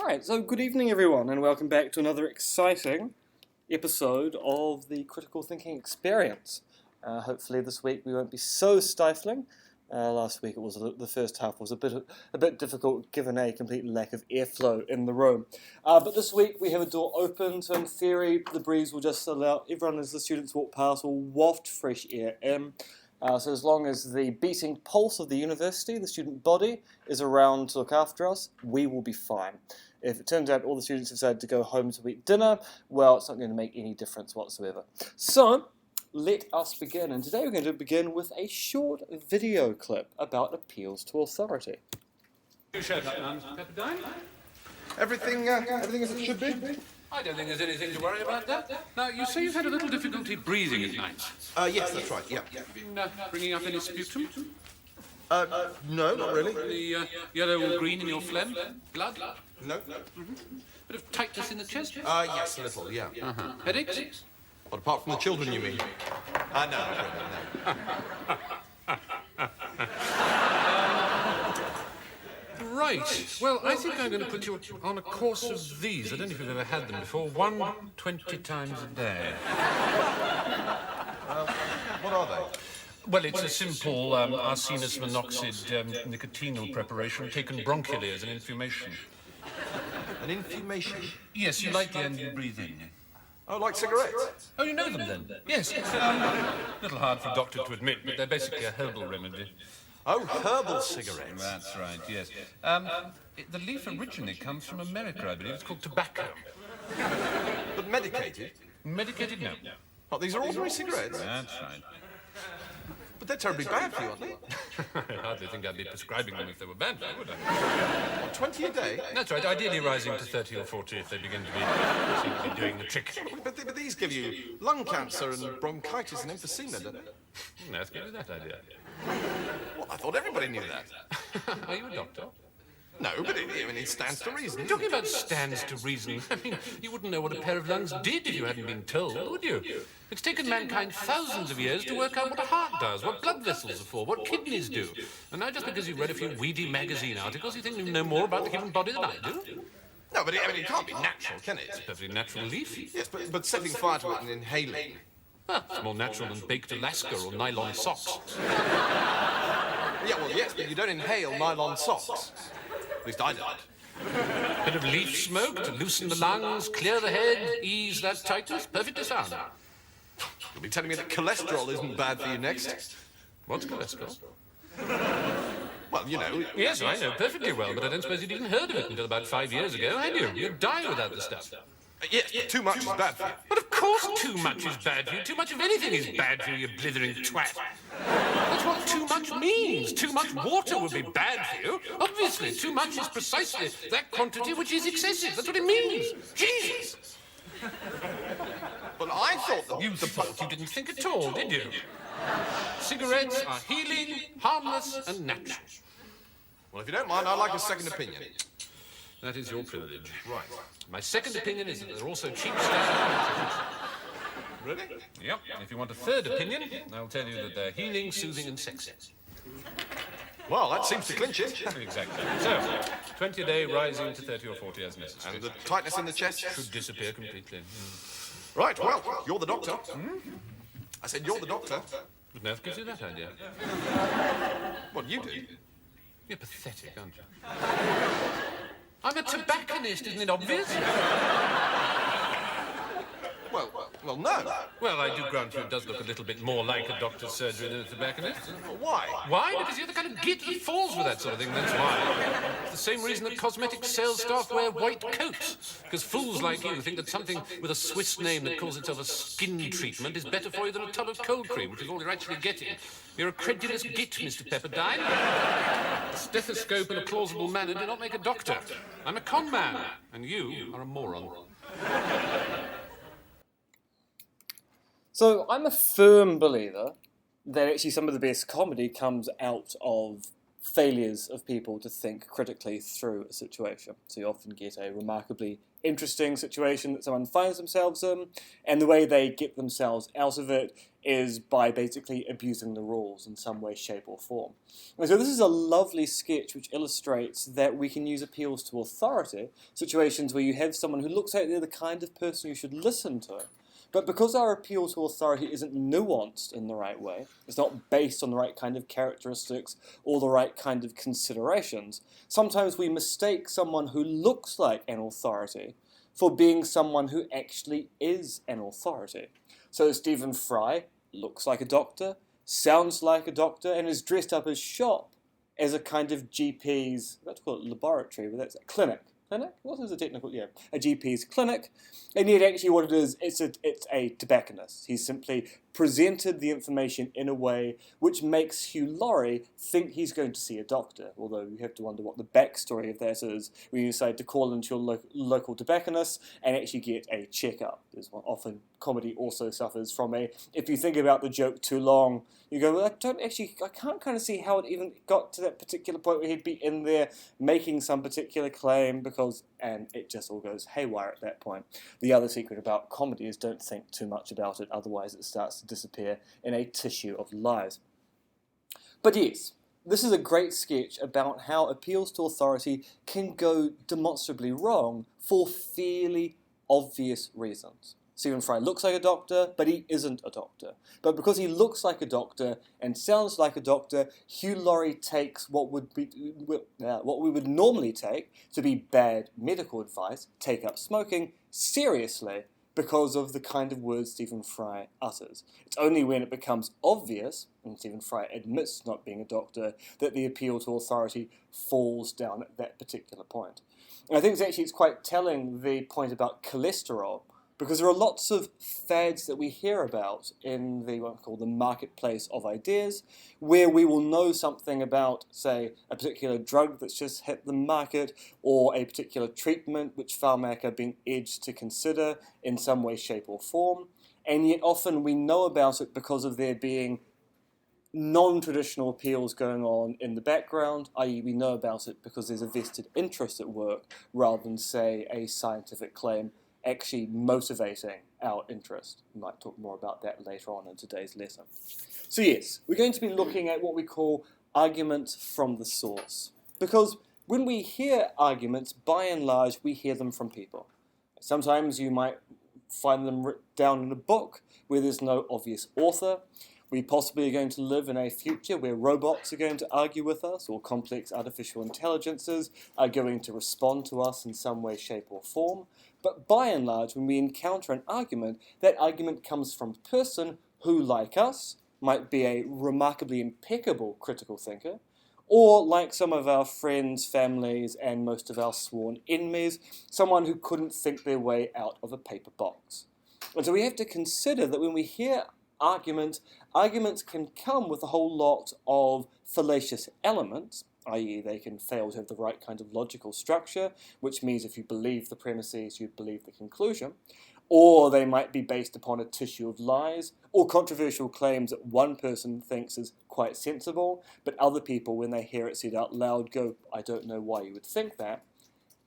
Right, so good evening everyone and welcome back to another exciting episode of the Critical Thinking Experience. Hopefully this week we won't be so stifling. Last week the first half was a bit difficult given a complete lack of airflow in the room. But this week we have a door open, so in theory the breeze will just allow everyone as the students walk past will waft fresh air in. So as long as the beating pulse of the university, the student body, is around to look after us, we will be fine. If it turns out all the students decide to go home to eat dinner, well, it's not going to make any difference whatsoever. So, let us begin. And today we're going to begin with a short video clip about appeals to authority. You showed that man, Pepperdine? Everything as it should be? I don't think there's anything to worry about that. Now, you say you've had a little difficulty breathing at night. Yes, that's right, yeah. Been bringing up any sputum? No, not really. The yellow or green in your phlegm? Blood? No. Bit of tightness in the chest? Yes, a little, yeah. Headaches? But apart from the children, you mean? No. Right. Well, I think I'm going to put you on a course of these. I don't know if you've ever had them before. 20 times a day. What are they? Well, it's a simple arsenous monoxide nicotinal preparation taken bronchially as an inflammation. An inflammation? Yes, you like the end you breathe in. Oh, like cigarettes? Oh, you know them then? Yes. Little hard for a doctor to admit, but they're basically a herbal remedy. Oh, herbal cigarettes. That's right, yes. The leaf originally comes from America, I believe. It's called tobacco. But medicated? Medicated, no. Oh, these are ordinary cigarettes? That's right. But they're terribly bad for you, aren't they? I hardly think I'd be prescribing them if they were bad, would I? What, 20 a day? That's right, ideally rising to 30 or 40 if they begin to seem to be doing the trick. But these give you lung cancer and bronchitis and emphysema, don't they? Let's give you that idea. Well, I thought everybody knew that. Are you a doctor? No, but it stands to reason. Talking about stands to reason, I mean, you wouldn't know what a pair of lungs did if you hadn't been told, would you? It's taken mankind thousands of years to work out what a heart does, what blood vessels are for, what kidneys do. And now just because you've read a few weedy magazine articles, you think you know more about the human body than I do? No, but it can't be natural, can it? It's a perfectly natural leaf. Yes, but setting fire to it and inhaling. Well, it's more natural than baked Alaska or nylon socks. Yeah, well, yes, but you don't inhale nylon socks. At least I don't. Bit of leaf smoke to loosen the lungs, clear the head, ease that tightness. Perfectly sound. You'll be telling me that cholesterol isn't bad for you next? What's cholesterol? Well, you know. Yes, I know perfectly well, but I don't suppose you'd even heard of it until about 5 years ago, had you? You'd die without the stuff. Yes, but too much is bad for you. But of course too much is bad for you. Too much of anything is bad for you, you blithering twat. That's what too much means. Too much water would be bad for you. Obviously, too much is precisely that quantity which is excessive. That's what it means. Jesus! But I thought that You thought you didn't think at all, did you? Cigarettes are healing, harmless, and natural. Well, if you don't mind, I'd like a second opinion. That is your privilege. Right. My second opinion is that they're also cheap stuff. Really? Yep. If you want a third opinion, I'll tell you that they're healing, soothing, and sexy. Well, that seems to clinch it. Exactly. So, 20 a day rising to 30 or 40 as necessary. And the tightness in the chest? Should disappear completely. Right, well, you're the doctor. I said you're the doctor. Good enough gives you that idea. What you do? You're pathetic, aren't you? I'm a tobacconist, isn't it obvious? Well, no. Well, I do grant you it does look a little bit more like a doctor's surgery than a tobacconist. Why? Why? Because you're the kind of git that falls with that sort of thing, that's why. It's the same reason that cosmetic sales staff wear white coats. Because fools like you think that something with a Swiss name that calls itself a skin treatment is better for you than a tub of cold cream, which is all you're actually getting. You're a credulous git, Mr. Pepperdine. A stethoscope and a plausible manner do not make a doctor. I'm a con man, and you are a moron. So I'm a firm believer that actually some of the best comedy comes out of failures of people to think critically through a situation. So you often get a remarkably interesting situation that someone finds themselves in, and the way they get themselves out of it is by basically abusing the rules in some way, shape, or form. And so this is a lovely sketch which illustrates that we can use appeals to authority, situations where you have someone who looks like they're the kind of person you should listen to, but because our appeal to authority isn't nuanced in the right way, it's not based on the right kind of characteristics or the right kind of considerations, sometimes we mistake someone who looks like an authority for being someone who actually is an authority. So Stephen Fry looks like a doctor, sounds like a doctor, and is dressed up his shop as a kind of GP's, let's call it laboratory, but that's a clinic. Clinic? What is the technical? Yeah, a GP's clinic. And yet actually what it is, it's a tobacconist. He's simply presented the information in a way which makes Hugh Laurie think he's going to see a doctor, although you have to wonder what the backstory of that is when you decide to call into your local tobacconist and actually get a checkup. There's one often comedy also suffers from if you think about the joke too long, you go, well, I can't kind of see how it even got to that particular point where he'd be in there making some particular claim and it just all goes haywire at that point. The other secret about comedy is don't think too much about it, otherwise it starts to disappear in a tissue of lies. But yes, this is a great sketch about how appeals to authority can go demonstrably wrong for fairly obvious reasons. Stephen Fry looks like a doctor, but he isn't a doctor. But because he looks like a doctor and sounds like a doctor, Hugh Laurie takes what we would normally take to be bad medical advice, take up smoking, seriously because of the kind of words Stephen Fry utters. It's only when it becomes obvious, and Stephen Fry admits not being a doctor, that the appeal to authority falls down at that particular point. And I think it's quite telling, the point about cholesterol, because there are lots of fads that we hear about in what we call the marketplace of ideas, where we will know something about, say, a particular drug that's just hit the market, or a particular treatment which pharmac are being edged to consider in some way, shape, or form, and yet often we know about it because of there being non-traditional appeals going on in the background, i.e. we know about it because there's a vested interest at work, rather than, say, a scientific claim actually motivating our interest. We might talk more about that later on in today's lesson. So yes, we're going to be looking at what we call arguments from the source. Because when we hear arguments, by and large, we hear them from people. Sometimes you might find them written down in a book where there's no obvious author. We possibly are going to live in a future where robots are going to argue with us, or complex artificial intelligences are going to respond to us in some way, shape, or form. But by and large, when we encounter an argument, that argument comes from a person who, like us, might be a remarkably impeccable critical thinker, or like some of our friends, families, and most of our sworn enemies, someone who couldn't think their way out of a paper box. And so we have to consider that when we hear arguments can come with a whole lot of fallacious elements, i.e. they can fail to have the right kind of logical structure, which means if you believe the premises, you believe the conclusion, or they might be based upon a tissue of lies, or controversial claims that one person thinks is quite sensible, but other people, when they hear it said out loud, go, I don't know why you would think that.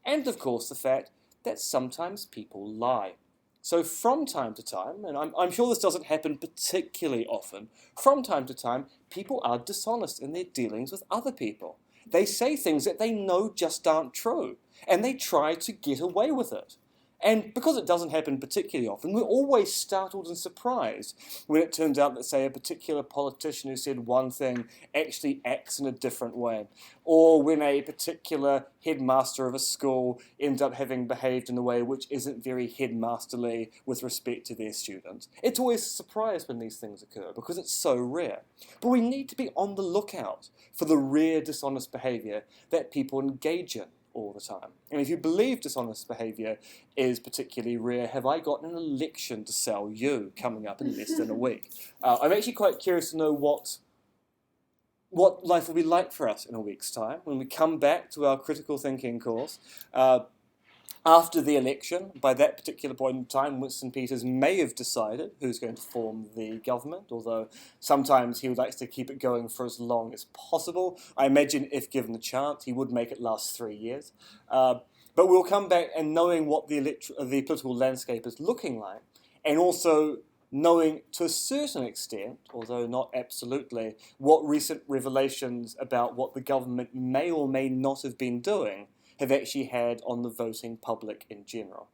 And of course the fact that sometimes people lie. So from time to time, and I'm sure this doesn't happen particularly often, from time to time, people are dishonest in their dealings with other people. They say things that they know just aren't true, and they try to get away with it. And because it doesn't happen particularly often, we're always startled and surprised when it turns out that, say, a particular politician who said one thing actually acts in a different way, or when a particular headmaster of a school ends up having behaved in a way which isn't very headmasterly with respect to their students. It's always a surprise when these things occur because it's so rare. But we need to be on the lookout for the rare dishonest behaviour that people engage in all the time. And if you believe dishonest behaviour is particularly rare, have I got an election to sell you coming up in less than a week? I'm actually quite curious to know what life will be like for us in a week's time when we come back to our critical thinking course. After the election, by that particular point in time, Winston Peters may have decided who's going to form the government, although sometimes he would like to keep it going for as long as possible. I imagine if given the chance, he would make it last 3 years. But we'll come back and knowing what the political landscape is looking like, and also knowing to a certain extent, although not absolutely, what recent revelations about what the government may or may not have been doing have actually had on the voting public in general.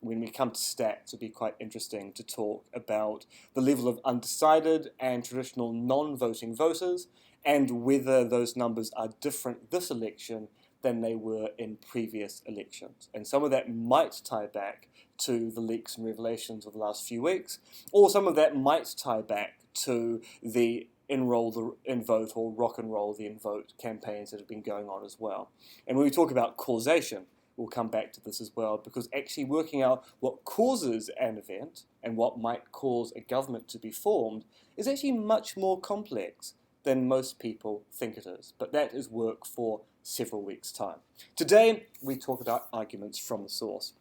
When we come to stats, it'll be quite interesting to talk about the level of undecided and traditional non-voting voters and whether those numbers are different this election than they were in previous elections. And some of that might tie back to the leaks and revelations of the last few weeks, or some of that might tie back to the enroll the in vote or rock and roll the in vote campaigns that have been going on as well. And when we talk about causation, we'll come back to this as well, because actually working out what causes an event and what might cause a government to be formed is actually much more complex than most people think it is. But that is work for several weeks' time. Today, we talk about arguments from the source.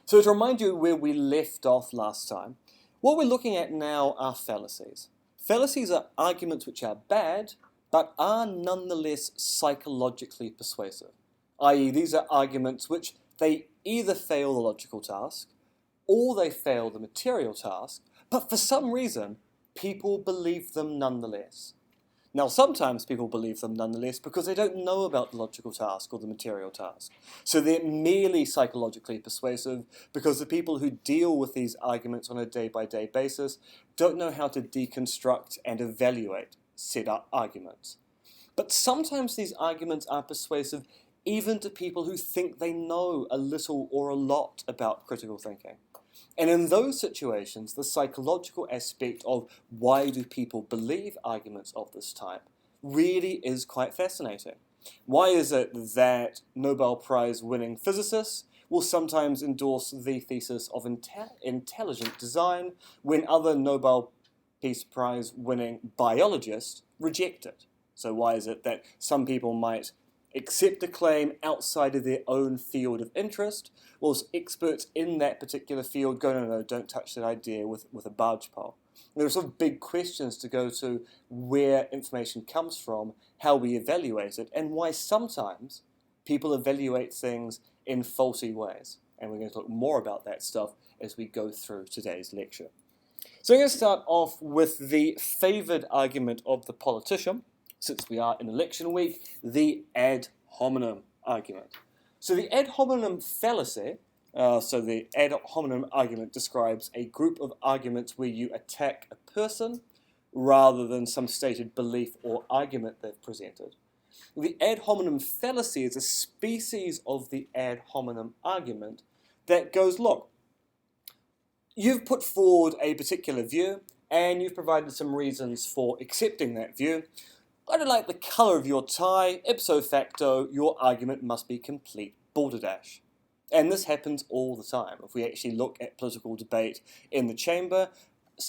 So to remind you where we left off last time, what we're looking at now are fallacies. Fallacies are arguments which are bad, but are nonetheless psychologically persuasive, i.e. these are arguments which they either fail the logical task, or they fail the material task, but for some reason, people believe them nonetheless. Now, sometimes people believe them nonetheless because they don't know about the logical task or the material task. So they're merely psychologically persuasive because the people who deal with these arguments on a day-by-day basis don't know how to deconstruct and evaluate said arguments. But sometimes these arguments are persuasive even to people who think they know a little or a lot about critical thinking. And in those situations, the psychological aspect of why do people believe arguments of this type really is quite fascinating. Why is it that Nobel Prize winning physicists will sometimes endorse the thesis of intelligent design when other Nobel Peace Prize winning biologists reject it? So why is it that some people might accept a claim outside of their own field of interest, whilst experts in that particular field go, no, don't touch that idea with a barge pole? And there are sort of big questions to go to where information comes from, how we evaluate it, and why sometimes people evaluate things in faulty ways. And we're going to talk more about that stuff as we go through today's lecture. So I'm going to start off with the favoured argument of the politician, since we are in election week, the ad hominem argument. So the ad hominem fallacy, the ad hominem argument describes a group of arguments where you attack a person rather than some stated belief or argument they've presented. The ad hominem fallacy is a species of the ad hominem argument that goes, look, you've put forward a particular view and you've provided some reasons for accepting that view. I don't like the colour of your tie, ipso facto, your argument must be complete balderdash. And this happens all the time. If we actually look at political debate in the chamber,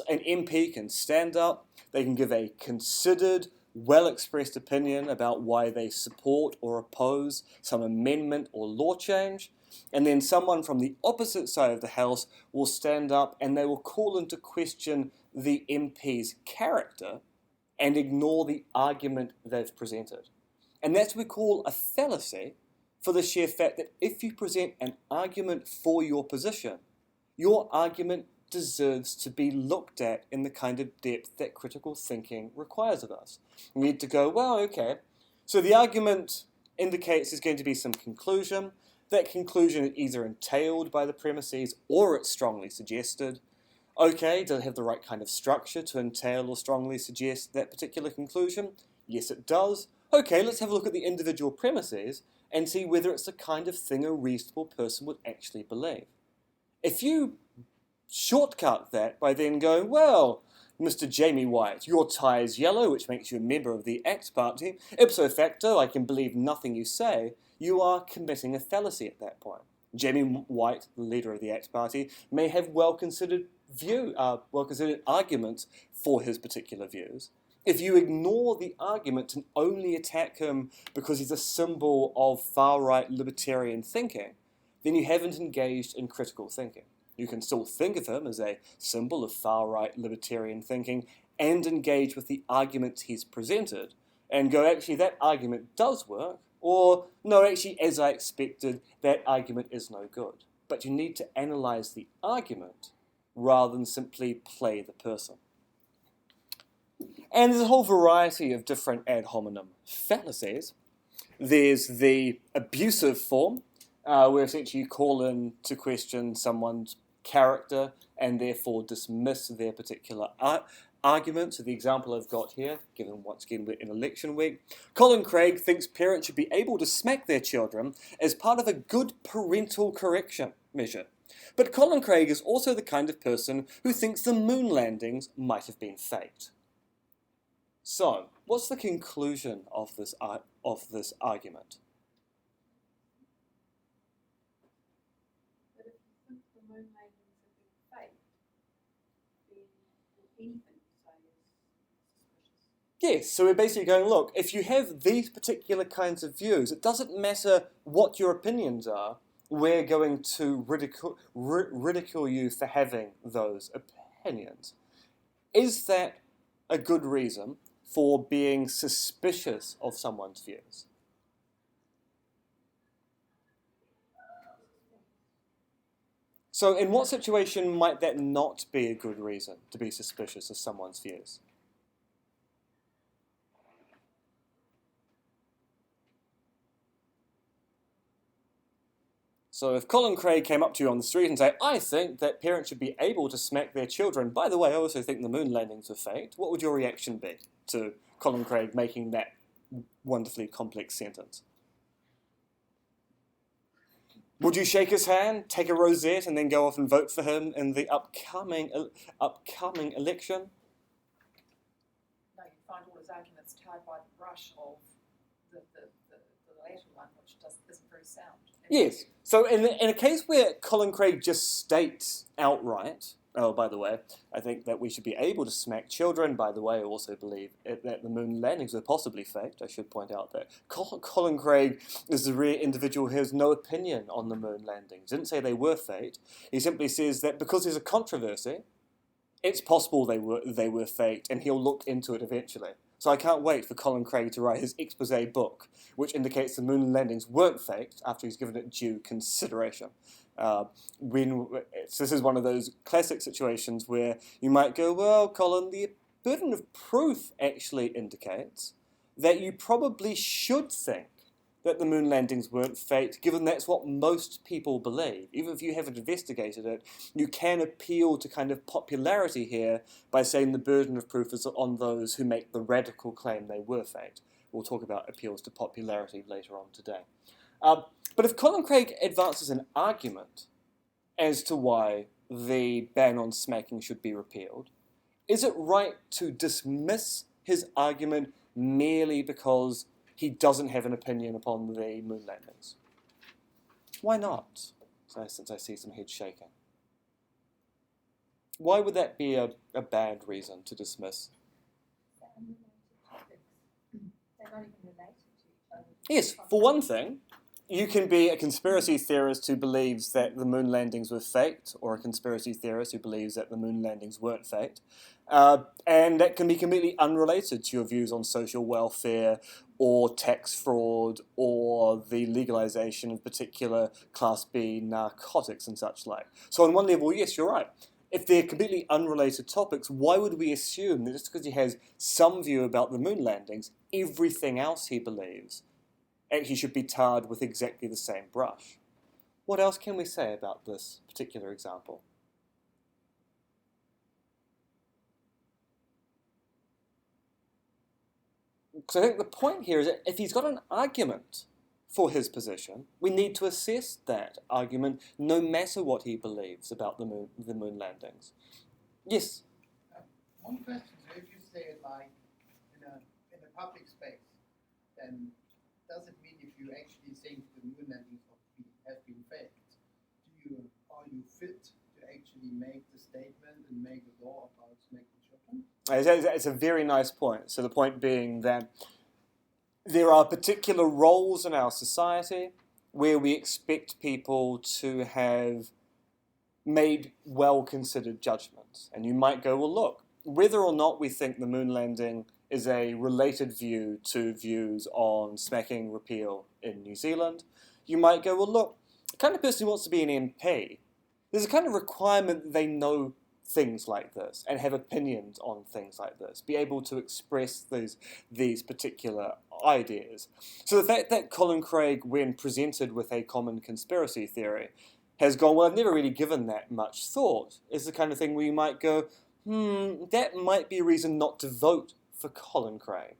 an MP can stand up, they can give a considered, well-expressed opinion about why they support or oppose some amendment or law change, and then someone from the opposite side of the House will stand up and they will call into question the MP's character and ignore the argument they've presented. And that's what we call a fallacy, for the sheer fact that if you present an argument for your position, your argument deserves to be looked at in the kind of depth that critical thinking requires of us. We need to go, well, okay, so the argument indicates there's going to be some conclusion. That conclusion is either entailed by the premises or it's strongly suggested. Okay, does it have the right kind of structure to entail or strongly suggest that particular conclusion? Yes, it does. Okay, let's have a look at the individual premises and see whether it's the kind of thing a reasonable person would actually believe. If you shortcut that by then going, well, Mr. Jamie White, your tie is yellow, which makes you a member of the ACT Party. Ipso facto, I can believe nothing you say. You are committing a fallacy at that point. Jamie White, the leader of the ACT Party, may have well-considered arguments for his particular views. If you ignore the argument and only attack him because he's a symbol of far-right libertarian thinking, then you haven't engaged in critical thinking. You can still think of him as a symbol of far-right libertarian thinking and engage with the arguments he's presented and go, actually, that argument does work, or, no, actually, as I expected, that argument is no good. But you need to analyze the argument rather than simply play the person. And there's a whole variety of different ad hominem fallacies. There's the abusive form, where essentially you call in to question someone's character and therefore dismiss their particular argument. So the example I've got here, given once again we're in election week, Colin Craig thinks parents should be able to smack their children as part of a good parental correction measure. But Colin Craig is also the kind of person who thinks the moon landings might have been faked. So, what's the conclusion of this argument? But if you think the moon landings have been faked, then anything you say is suspicious. Yes, so we're basically going, look, if you have these particular kinds of views, it doesn't matter what your opinions are, we're going to ridicule you for having those opinions. Is that a good reason for being suspicious of someone's views? So in what situation might that not be a good reason to be suspicious of someone's views? So if Colin Craig came up to you on the street and said, I think that parents should be able to smack their children, by the way, I also think the moon landings were faked, what would your reaction be to Colin Craig making that wonderfully complex sentence? Would you shake his hand, take a rosette, and then go off and vote for him in the upcoming election? No, you find all his arguments tied by the brush of the later one, which isn't very sound. Yes. So in a case where Colin Craig just states outright, oh, by the way, I think that we should be able to smack children. By the way, I also believe that the moon landings were possibly faked. I should point out that Colin Craig is the rare individual who has no opinion on the moon landings. He didn't say they were faked. He simply says that because there's a controversy, it's possible they were faked, and he'll look into it eventually. So I can't wait for Colin Craig to write his expose book, which indicates the moon landings weren't faked after he's given it due consideration. So this is one of those classic situations where you might go, well, Colin, the burden of proof actually indicates that you probably should think that the moon landings weren't faked, given that's what most people believe. Even if you haven't investigated it, you can appeal to kind of popularity here by saying the burden of proof is on those who make the radical claim they were faked. We'll talk about appeals to popularity later on today. But if Colin Craig advances an argument as to why the ban on smacking should be repealed, is it right to dismiss his argument merely because he doesn't have an opinion upon the moon landings? Why not? Since I see some heads shaking. Why would that be a bad reason to dismiss? They're unrelated topics. They're not even related to each other. Yes, for one thing, you can be a conspiracy theorist who believes that the moon landings were faked, or a conspiracy theorist who believes that the moon landings weren't faked. And that can be completely unrelated to your views on social welfare, or tax fraud, or the legalization of particular Class B narcotics and such like. So on one level, yes, you're right. If they're completely unrelated topics, why would we assume that just because he has some view about the moon landings, everything else he believes actually should be tarred with exactly the same brush? What else can we say about this particular example? So I think the point here is that if he's got an argument for his position, we need to assess that argument no matter what he believes about the moon landings. Yes? One question, so if you say it like in a public space, then does it mean if you actually think the moon landings have been faked, are you fit to actually make the statement and make a law about smacking children? It's a very nice point. So the point being that there are particular roles in our society where we expect people to have made well-considered judgments. And you might go, well, look, whether or not we think the moon landing is a related view to views on smacking repeal in New Zealand, you might go, well, look, the kind of person who wants to be an MP, there's a kind of requirement that they know things like this and have opinions on things like this, be able to express these particular ideas. So the fact that Colin Craig, when presented with a common conspiracy theory, has gone, well, I've never really given that much thought, is the kind of thing where you might go, that might be a reason not to vote for Colin Craig.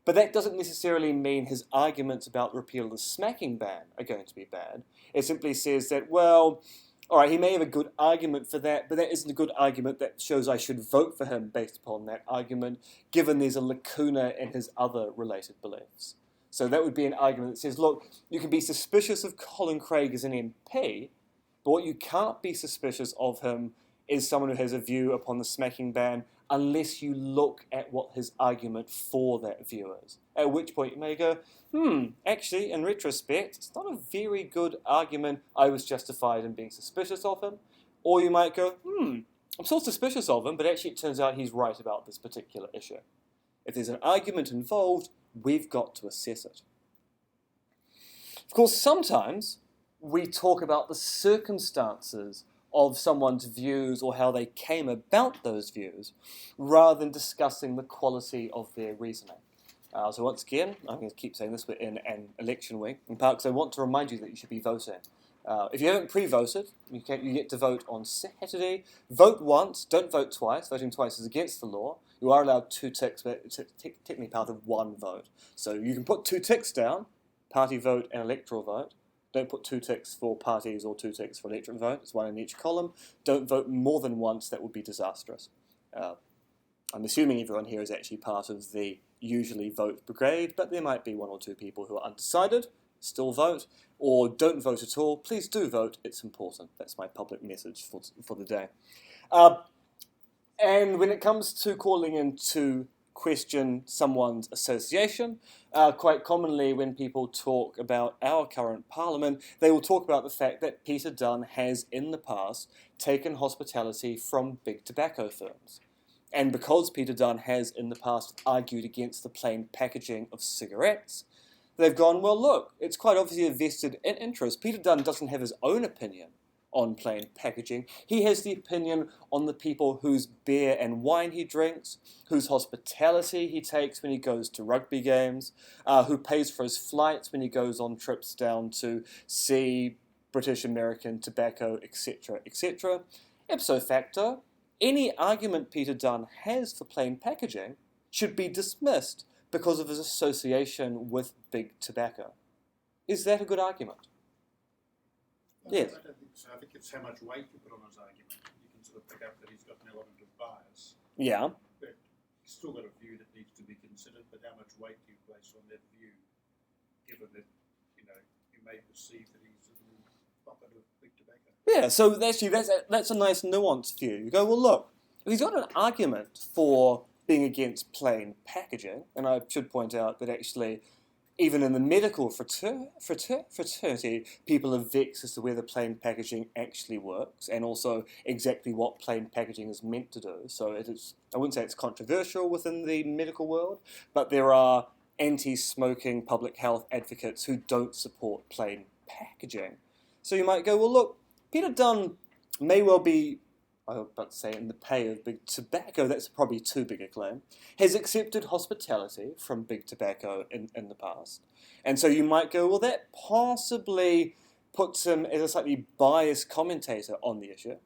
But that doesn't necessarily mean his arguments about repeal of the smacking ban are going to be bad. It simply says that, well, all right, he may have a good argument for that, but that isn't a good argument that shows I should vote for him based upon that argument, given there's a lacuna in his other related beliefs. So that would be an argument that says, look, you can be suspicious of Colin Craig as an MP, but what you can't be suspicious of him is someone who has a view upon the smacking ban unless you look at what his argument for that view is. At which point you may go, actually, in retrospect, it's not a very good argument. I was justified in being suspicious of him. Or you might go, I'm still suspicious of him, but actually it turns out he's right about this particular issue. If there's an argument involved, we've got to assess it. Of course, sometimes we talk about the circumstances of someone's views or how they came about those views, rather than discussing the quality of their reasoning. So once again, I'm going to keep saying this, we're in an election week. In Parks, I want to remind you that you should be voting. If you haven't pre-voted, you get to vote on Saturday. Vote once, don't vote twice. Voting twice is against the law. You are allowed 2 ticks, but it's technically part of 1 vote. So you can put 2 ticks down, party vote and electoral vote. Don't put 2 ticks for parties or 2 ticks for electorate vote. It's 1 in each column. Don't vote more than once. That would be disastrous. I'm assuming everyone here is actually part of the usually vote brigade, but there might be 1 or 2 people who are undecided, still vote, or don't vote at all. Please do vote. It's important. That's my public message for the day. And when it comes to calling in to question someone's association, quite commonly when people talk about our current parliament, they will talk about the fact that Peter Dunne has in the past taken hospitality from big tobacco firms. And because Peter Dunne has in the past argued against the plain packaging of cigarettes, they've gone, well, look, it's quite obviously a vested interest. Peter Dunne doesn't have his own opinion on plain packaging. He has the opinion on the people whose beer and wine he drinks, whose hospitality he takes when he goes to rugby games, who pays for his flights when he goes on trips down to see British American tobacco, etc., etc. Ipso facto, any argument Peter Dunne has for plain packaging should be dismissed because of his association with big tobacco. Is that a good argument? Yes. I don't think so. I think it's how much weight you put on his argument. You can sort of pick up that he's got an element of bias. Yeah. But he's still got a view that needs to be considered, but how much weight do you place on that view, given that, you may perceive that he's a little pocket of big tobacco? Yeah, so that's a nice nuanced view. You go, well, look, if he's got an argument for being against plain packaging, and I should point out that actually even in the medical fraternity, people are vexed as to whether plain packaging actually works, and also exactly what plain packaging is meant to do. So it is, I wouldn't say it's controversial within the medical world, but there are anti-smoking public health advocates who don't support plain packaging. So you might go, well, look, Peter Dunne may well be, I was about to say, in the pay of big tobacco, that's probably too big a claim, has accepted hospitality from big tobacco in the past. And so you might go, well, that possibly puts him as a slightly biased commentator on the issue.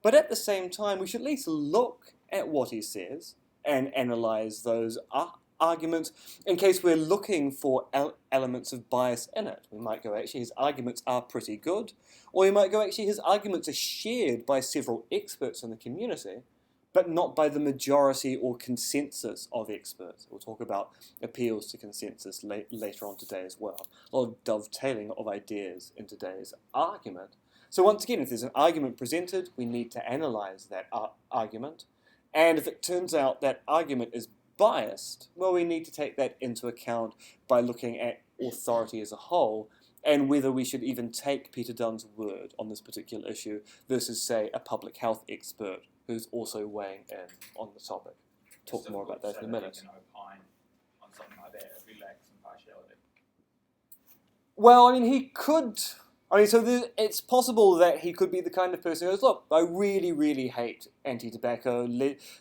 But at the same time, we should at least look at what he says and analyse those arguments in case we're looking for elements of bias in it. We might go, actually, his arguments are pretty good. Or you might go, actually, his arguments are shared by several experts in the community, but not by the majority or consensus of experts. We'll talk about appeals to consensus later on today as well. A lot of dovetailing of ideas in today's argument. So once again, if there's an argument presented, we need to analyse that argument And if it turns out that argument is biased, well, we need to take that into account by looking at authority as a whole and whether we should even take Peter Dunn's word on this particular issue versus, say, a public health expert who's also weighing in on the topic. Talk more about that in a minute. Can opine on something like that if we lack some partiality. Well, I mean, he could. I mean, so it's possible that he could be the kind of person who goes, look, I really, really hate anti-tobacco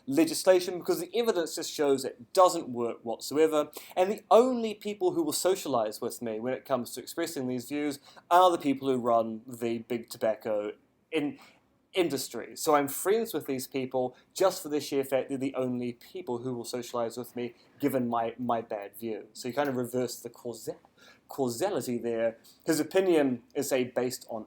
legislation because the evidence just shows it doesn't work whatsoever, and the only people who will socialise with me when it comes to expressing these views are the people who run the big tobacco industry. So I'm friends with these people just for the sheer fact they're the only people who will socialise with me given my bad view. So you kind of reverse the causality there. His opinion is, say, based on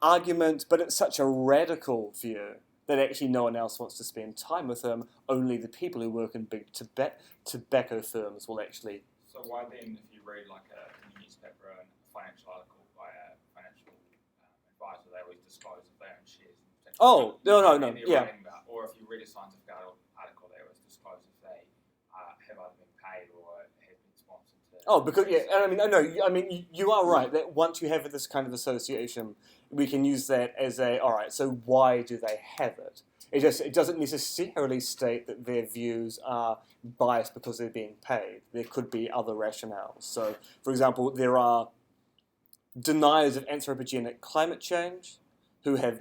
argument, but it's such a radical view that actually no one else wants to spend time with him. Only the people who work in big tobacco firms will actually. So why then, if you read like a newspaper and a financial article by a financial advisor, they always disclose if they own shares in particular. Oh, no, yeah. Or if you read a scientific article, they always disclose if they have either been paid or have been sponsored. Oh, because yeah, and I mean, you are right that once you have this kind of association, we can use that as a all right. So why do they have it? It doesn't necessarily state that their views are biased because they're being paid. There could be other rationales. So, for example, there are deniers of anthropogenic climate change who have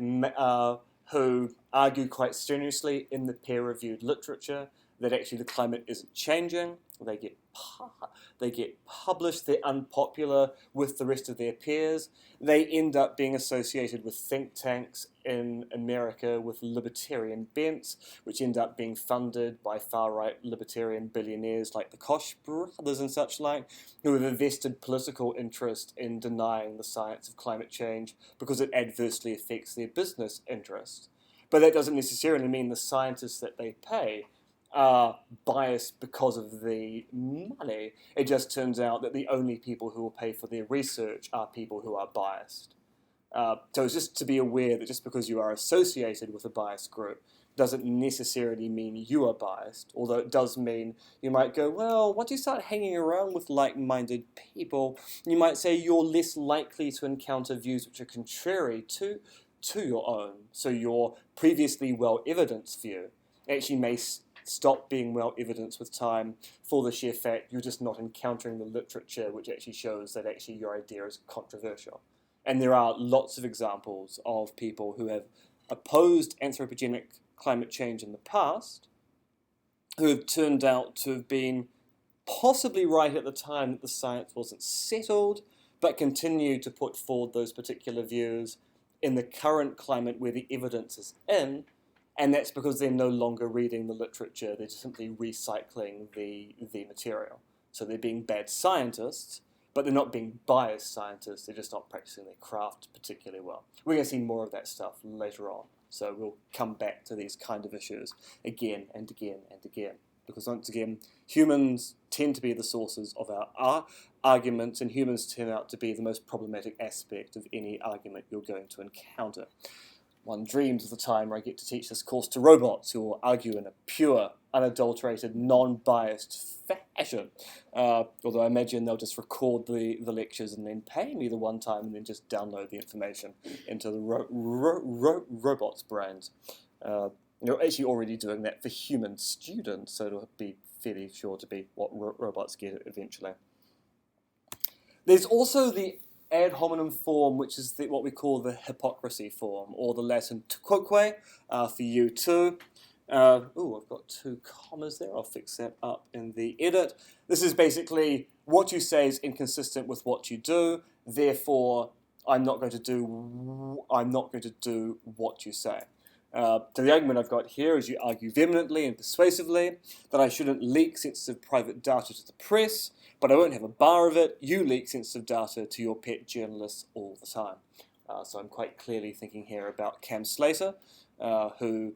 who argue quite strenuously in the peer-reviewed literature that actually the climate isn't changing. They get published, they're unpopular with the rest of their peers. They end up being associated with think tanks in America with libertarian bents, which end up being funded by far-right libertarian billionaires like the Koch brothers and such like, who have a vested political interest in denying the science of climate change because it adversely affects their business interests. But that doesn't necessarily mean the scientists that they pay are biased because of the money. It just turns out that the only people who will pay for their research are people who are biased. So it's just to be aware that just because you are associated with a biased group doesn't necessarily mean you are biased, although it does mean you might go, well, once you start hanging around with like-minded people, you might say you're less likely to encounter views which are contrary to your own. So your previously well-evidenced view actually may stop being well evidenced with time for the sheer fact you're just not encountering the literature which actually shows that actually your idea is controversial. And there are lots of examples of people who have opposed anthropogenic climate change in the past who have turned out to have been possibly right at the time that the science wasn't settled, but continue to put forward those particular views in the current climate where the evidence is in. And that's because they're no longer reading the literature, they're just simply recycling the material. So they're being bad scientists, but they're not being biased scientists, they're just not practicing their craft particularly well. We're going to see more of that stuff later on, so we'll come back to these kind of issues again and again and again. Because once again, humans tend to be the sources of our arguments, and humans turn out to be the most problematic aspect of any argument you're going to encounter. One dreams of the time where I get to teach this course to robots who will argue in a pure, unadulterated, non-biased fashion. Although I imagine they'll just record the lectures and then pay me the one time and then just download the information into the robots' brains. They're actually already doing that for human students, so it'll be fairly sure to be what robots get eventually. There's also the ad hominem form, which is what we call the hypocrisy form, or the Latin quoque for you too. I've got 2 commas there. I'll fix that up in the edit. This is basically what you say is inconsistent with what you do. Therefore, I'm not going to do what you say. So the argument I've got here is you argue vehemently and persuasively that I shouldn't leak sensitive private data to the press, but I won't have a bar of it. You leak sensitive data to your pet journalists all the time. So I'm quite clearly thinking here about Cam Slater, who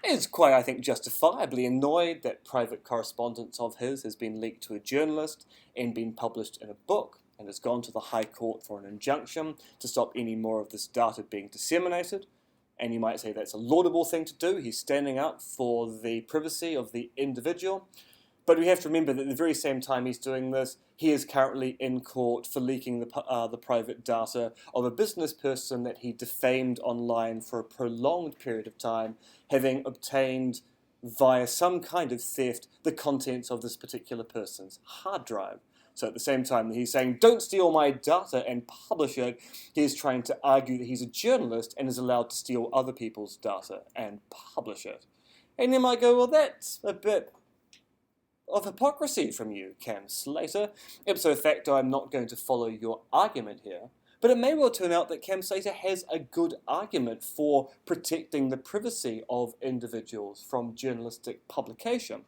is quite, I think, justifiably annoyed that private correspondence of his has been leaked to a journalist and been published in a book, and has gone to the High Court for an injunction to stop any more of this data being disseminated. And you might say that's a laudable thing to do. He's standing up for the privacy of the individual. But we have to remember that at the very same time he's doing this, he is currently in court for leaking the private data of a business person that he defamed online for a prolonged period of time, having obtained via some kind of theft the contents of this particular person's hard drive. So at the same time that he's saying, don't steal my data and publish it, he's trying to argue that he's a journalist and is allowed to steal other people's data and publish it. And you might go, well, that's a bit of hypocrisy from you, Cam Slater. Ipso facto, I'm not going to follow your argument here, but it may well turn out that Cam Slater has a good argument for protecting the privacy of individuals from journalistic publication.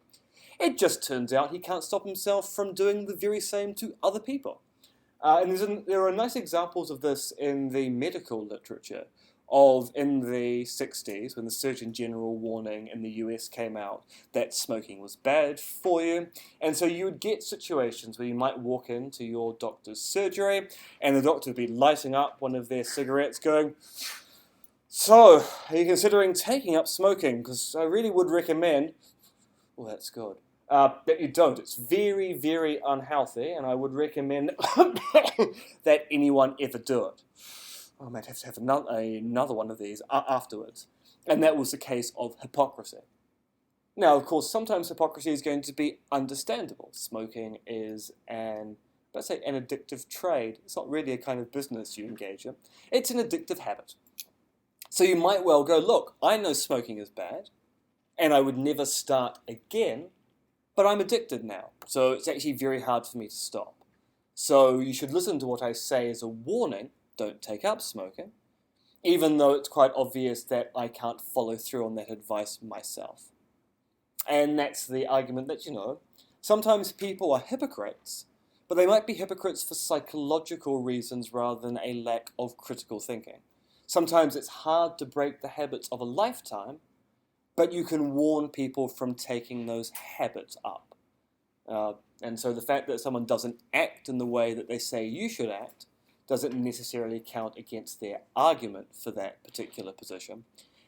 It just turns out he can't stop himself from doing the very same to other people. And there are nice examples of this in the medical literature. In the 60s, when the Surgeon General warning in the US came out that smoking was bad for you. And so you would get situations where you might walk into your doctor's surgery and the doctor would be lighting up one of their cigarettes going, so, are you considering taking up smoking? Because I really would recommend, well, that's good, that you don't. It's very, very unhealthy, and I would recommend that anyone ever do it. I might have to have another one of these afterwards. And that was the case of hypocrisy. Now, of course, sometimes hypocrisy is going to be understandable. Smoking is an addictive trade. It's not really a kind of business you engage in. It's an addictive habit. So you might well go, look, I know smoking is bad, and I would never start again, but I'm addicted now. So it's actually very hard for me to stop. So you should listen to what I say as a warning. Don't take up smoking, even though it's quite obvious that I can't follow through on that advice myself. And that's the argument that, sometimes people are hypocrites, but they might be hypocrites for psychological reasons rather than a lack of critical thinking. Sometimes it's hard to break the habits of a lifetime, but you can warn people from taking those habits up. And so the fact that someone doesn't act in the way that they say you should act doesn't necessarily count against their argument for that particular position.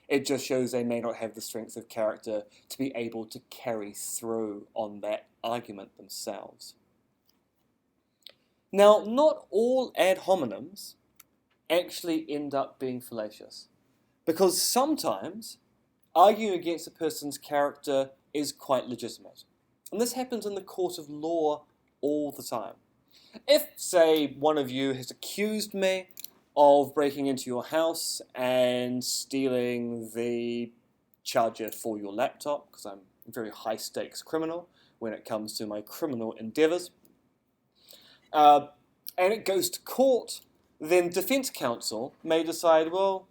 It just shows they may not have the strength of character to be able to carry through on that argument themselves. Now, not all ad hominems actually end up being fallacious, because sometimes arguing against a person's character is quite legitimate. And this happens in the court of law all the time. If, say, one of you has accused me of breaking into your house and stealing the charger for your laptop, because I'm a very high-stakes criminal when it comes to my criminal endeavours, and it goes to court, then defence counsel may decide, well,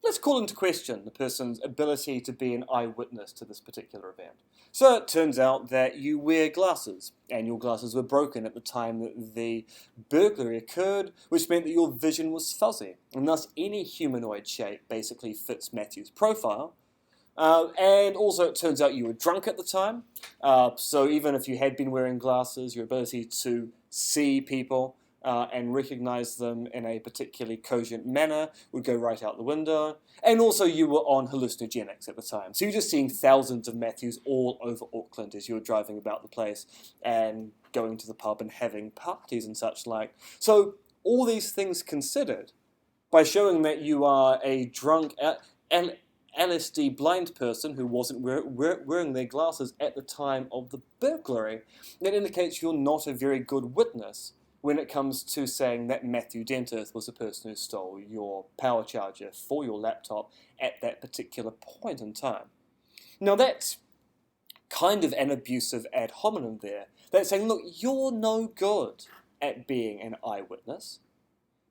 let's call into question the person's ability to be an eyewitness to this particular event. So it turns out that you wear glasses, and your glasses were broken at the time that the burglary occurred, which meant that your vision was fuzzy, and thus any humanoid shape basically fits Matthew's profile. And also it turns out you were drunk at the time, so even if you had been wearing glasses, your ability to see people and recognize them in a particularly cogent manner would go right out the window. And also you were on hallucinogenics at the time. So you're just seeing thousands of Matthews all over Auckland as you were driving about the place and going to the pub and having parties and such like. So all these things considered, by showing that you are a drunk LSD blind person who wasn't wearing their glasses at the time of the burglary, that indicates you're not a very good witness when it comes to saying that Matthew Dentith was the person who stole your power charger for your laptop at that particular point in time. Now that's kind of an abusive ad hominem there. That's saying, look, you're no good at being an eyewitness,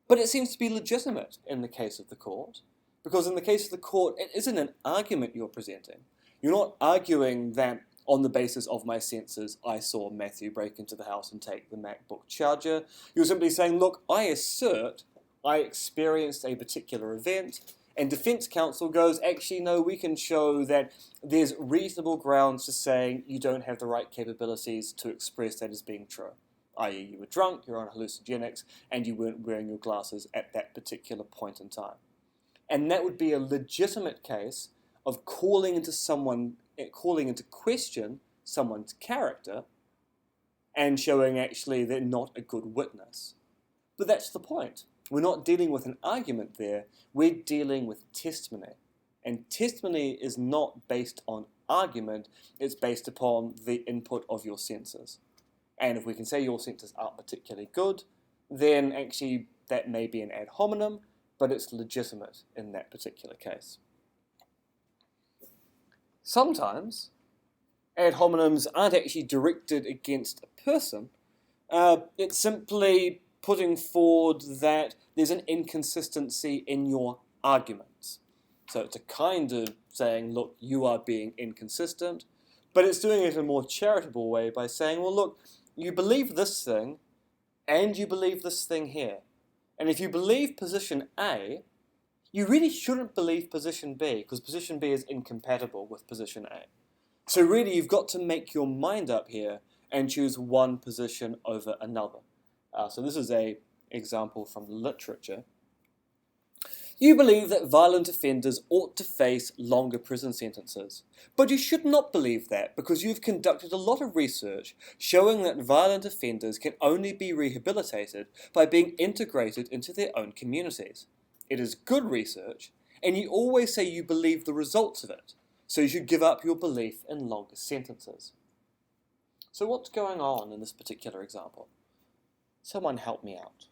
but it seems to be legitimate in the case of the court, because in the case of the court, it isn't an argument you're presenting. You're not arguing that on the basis of my senses, I saw Matthew break into the house and take the MacBook charger. You're simply saying, look, I assert I experienced a particular event, and defense counsel goes, actually, no, we can show that there's reasonable grounds for saying you don't have the right capabilities to express that as being true. I.e., you were drunk, you're on hallucinogenics, and you weren't wearing your glasses at that particular point in time. And that would be a legitimate case of calling into question someone's character and showing actually they're not a good witness. But that's the point. We're not dealing with an argument there, we're dealing with testimony. And testimony is not based on argument, it's based upon the input of your senses. And if we can say your senses aren't particularly good, then actually that may be an ad hominem, but it's legitimate in that particular case. Sometimes ad hominems aren't actually directed against a person, it's simply putting forward that there's an inconsistency in your arguments. So it's a kind of saying, look, you are being inconsistent, but it's doing it in a more charitable way by saying, well, look, you believe this thing, and you believe this thing here. And if you believe position A, you really shouldn't believe position B, because position B is incompatible with position A. So really, you've got to make your mind up here and choose one position over another. So this is an example from literature. You believe that violent offenders ought to face longer prison sentences, but you should not believe that because you've conducted a lot of research showing that violent offenders can only be rehabilitated by being integrated into their own communities. It is good research, and you always say you believe the results of it, so you should give up your belief in longer sentences. So what's going on in this particular example? Someone help me out.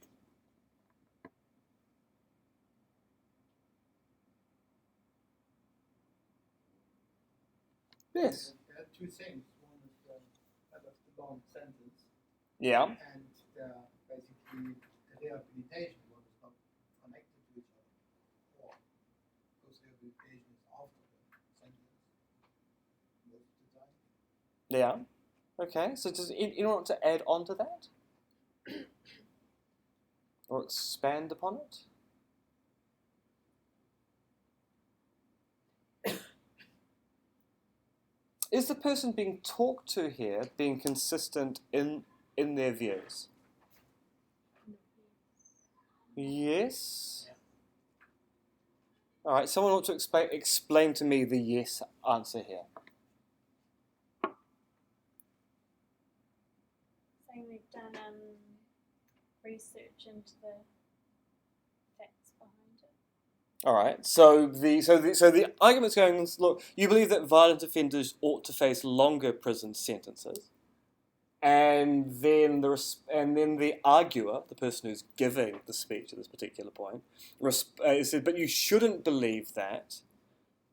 Yes. There are two things. One is the long sentence, Yeah. and basically the rehabilitation one is not connected to each other. Or because rehabilitation is after the sentence most of the time. Yeah. Okay. So does you want to add on to that? Or expand upon it? Is the person being talked to here being consistent in their views? Yes. All right. Someone ought to explain to me the yes answer here. Saying we've done research into the facts behind it. All right. So the argument's going. Look, you believe that violent offenders ought to face longer prison sentences, and then the arguer, the person who's giving the speech at this particular point, said, but you shouldn't believe that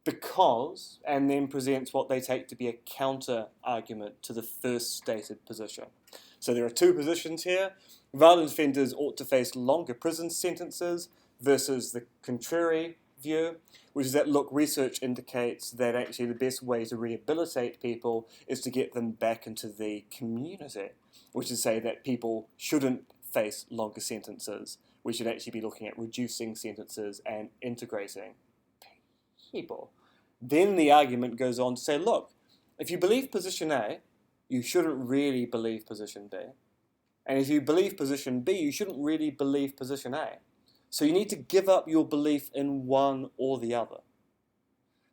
because, and then presents what they take to be a counter argument to the first stated position. So there are two positions here. Violent offenders ought to face longer prison sentences versus the contrary view, which is that, look, research indicates that actually the best way to rehabilitate people is to get them back into the community, which is to say that people shouldn't face longer sentences. We should actually be looking at reducing sentences and integrating people. Then the argument goes on to say, look, if you believe position A, you shouldn't really believe position B. And if you believe position B, you shouldn't really believe position A. So you need to give up your belief in one or the other.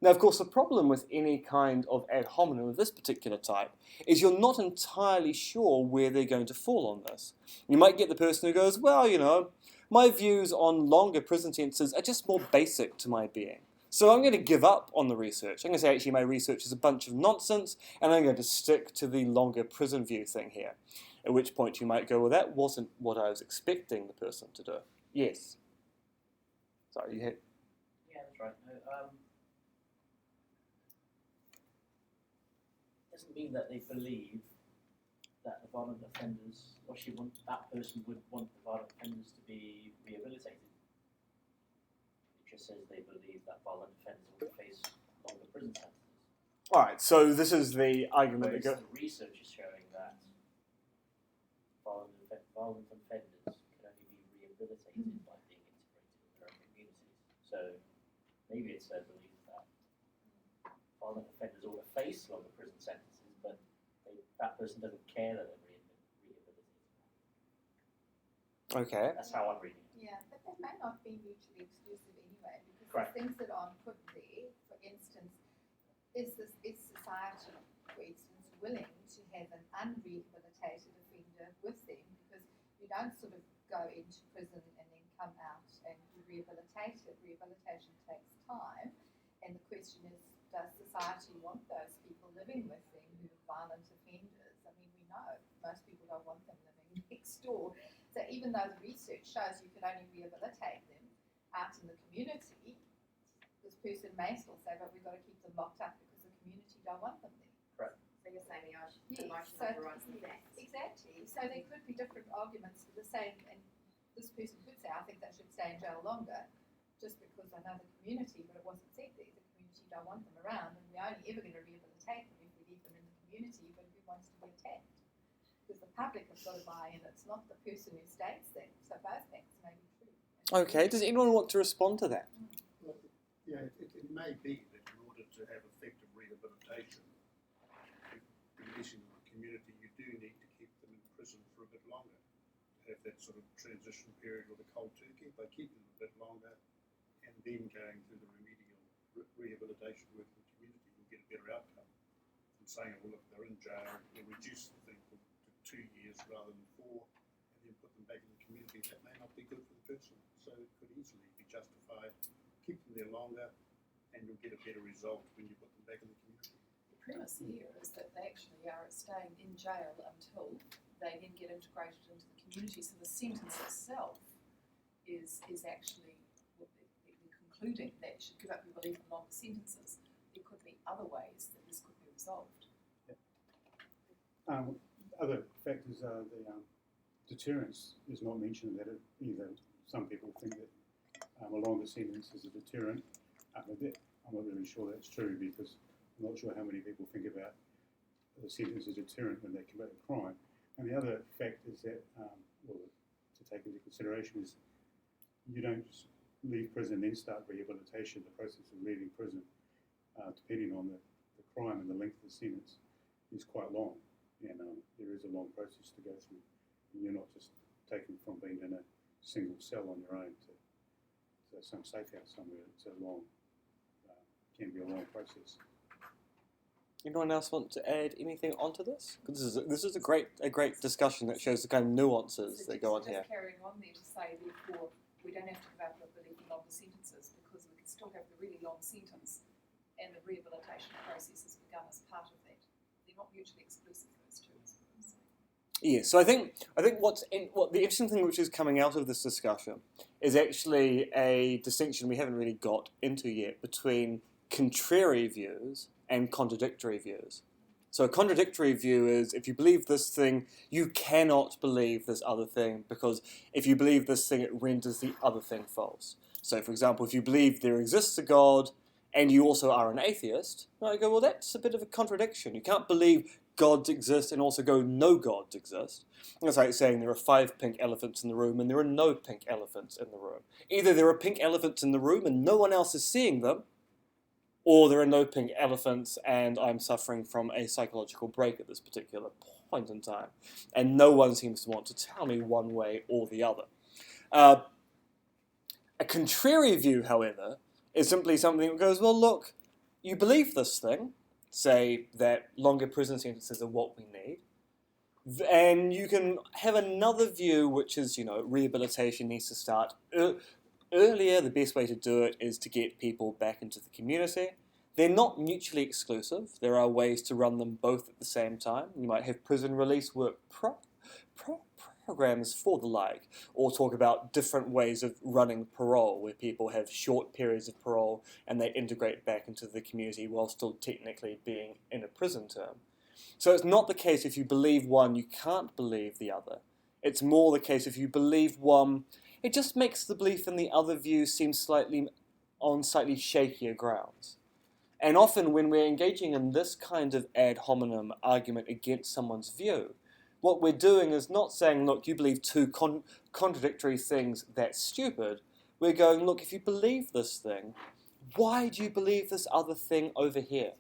Now, of course, the problem with any kind of ad hominem of this particular type is you're not entirely sure where they're going to fall on this. You might get the person who goes, well, you know, my views on longer prison sentences are just more basic to my being. So I'm going to give up on the research. I'm going to say, actually, my research is a bunch of nonsense, and I'm going to stick to the longer prison view thing here. At which point you might go, well, that wasn't what I was expecting the person to do. Yes. Sorry, you hit. Yeah, that's right. No, doesn't mean that they believe that the violent offenders, or that person would want the violent offenders to be rehabilitated. It just says they believe that violent offenders will face longer prison sentences. All right, so this is the argument that Whereas goes. the research is showing that violent offenders can only be rehabilitated by being integrated in their own communities. So maybe it's their belief that violent offenders ought to face longer prison sentences, but that person doesn't care that they're rehabilitated. Okay. That's how I'm reading it. Yeah, but they may not be mutually exclusive anyway, because Correct. the things that aren't put there, for instance, is society, for instance, willing to have an unrehabilitated offender with them, because you don't sort of go into prison and then come out and be rehabilitated. Rehabilitation takes time, and the question is, does society want those people living with them who are violent offenders? I mean, we know most people don't want them living next door. So even though the research shows you can only rehabilitate them out in the community, this person may still say, but we've got to keep them locked up because the community don't want them there. Correct. So you're saying the Yes, emotion so overrides the facts. exactly. So there could be different arguments for the same, and this person could say, I think they should stay in jail longer, just because I know the community, but it wasn't said there. The community don't want them around, and we're only ever going to rehabilitate them if we leave them in the community, but who wants to be attacked? Because the public has got to buy in, it's not the person who states them. So both things may be true. Okay, does anyone want to respond to that? Well, yeah, it may be that in order to have effective rehabilitation, releasing them to the community, you do need to keep them in prison for a bit longer. To have that sort of transition period with a cold turkey, by keeping them a bit longer and then going through the remedial rehabilitation work in the community, you'll get a better outcome than saying, well, look, they're in jail, we'll reduce the thing to 2 years rather than 4, and then put them back in the community. That may not be good for the person. So it could easily be justified. Keep them there longer, and you'll get a better result when you put them back in the community. The premise here is that they actually are staying in jail until they then get integrated into the community. So the sentence itself is actually they're concluding that you should give up your belief in longer sentences. There could be other ways that this could be resolved. Other factors are the deterrence is not mentioned that either. Some people think that a longer sentence is a deterrent. I'm not really sure that's true, because I'm not sure how many people think about the sentence as a deterrent when they commit a crime. And the other fact is that, to take into consideration, is you don't leave prison and then start rehabilitation. The process of leaving prison, depending on the crime and the length of the sentence, is quite long. And there is a long process to go through. And you're not just taken from being in a single cell on your own to some safe house somewhere. It's a long, can be a long process. Anyone else want to add anything onto this? 'Cause this is a great discussion that shows the kind of nuances that go on here. Just carrying on there to say, therefore, we don't have to give up our belief in longer sentences, because we can still have the really long sentence, and the rehabilitation process has begun as part of that. They're not mutually exclusive, those two, is what I'm saying. Yeah, so I think what the interesting thing which is coming out of this discussion is actually a distinction we haven't really got into yet between contrary views and contradictory views. So a contradictory view is, if you believe this thing, you cannot believe this other thing, because if you believe this thing, it renders the other thing false. So, for example, if you believe there exists a God and you also are an atheist, I go, well, that's a bit of a contradiction. You can't believe gods exist and also go, no gods exist. It's like saying there are 5 pink elephants in the room and there are no pink elephants in the room. Either there are pink elephants in the room and no one else is seeing them, or there are no pink elephants and I'm suffering from a psychological break at this particular point in time. And no one seems to want to tell me one way or the other. A contrary view, however, is simply something that goes, well, look, you believe this thing, say that longer prison sentences are what we need, and you can have another view, which is, rehabilitation needs to start earlier. The best way to do it is to get people back into the community. They're not mutually exclusive. There are ways to run them both at the same time. You might have prison release work programs for the like, or talk about different ways of running parole, where people have short periods of parole and they integrate back into the community while still technically being in a prison term. So it's not the case if you believe one, you can't believe the other. It's more the case if you believe one, it just makes the belief in the other view seem on slightly shakier grounds. And often when we're engaging in this kind of ad hominem argument against someone's view, what we're doing is not saying, look, you believe 2 contradictory things, that's stupid. We're going, look, if you believe this thing, why do you believe this other thing over here?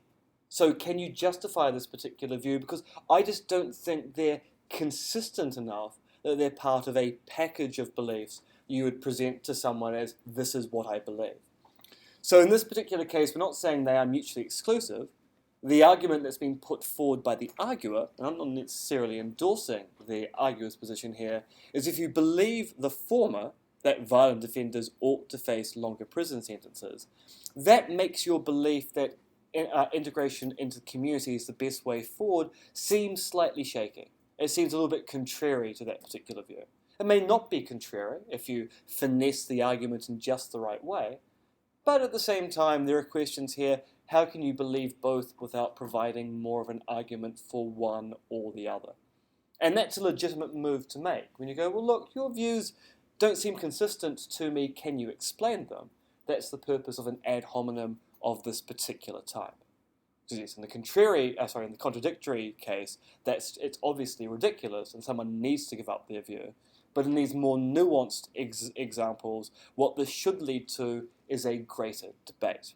So can you justify this particular view? Because I just don't think they're consistent enough that they're part of a package of beliefs you would present to someone as, this is what I believe. So in this particular case, we're not saying they are mutually exclusive. The argument that's been put forward by the arguer, and I'm not necessarily endorsing the arguer's position here, is if you believe the former, that violent offenders ought to face longer prison sentences, that makes your belief that integration into the community is the best way forward seem slightly shaky. It seems a little bit contrary to that particular view. It may not be contrary if you finesse the argument in just the right way, but at the same time there are questions here, how can you believe both without providing more of an argument for one or the other? And that's a legitimate move to make. When you go, well look, your views don't seem consistent to me, can you explain them? That's the purpose of an ad hominem of this particular type. Yes, in the contradictory case, it's obviously ridiculous and someone needs to give up their view. But in these more nuanced examples, what this should lead to is a greater debate.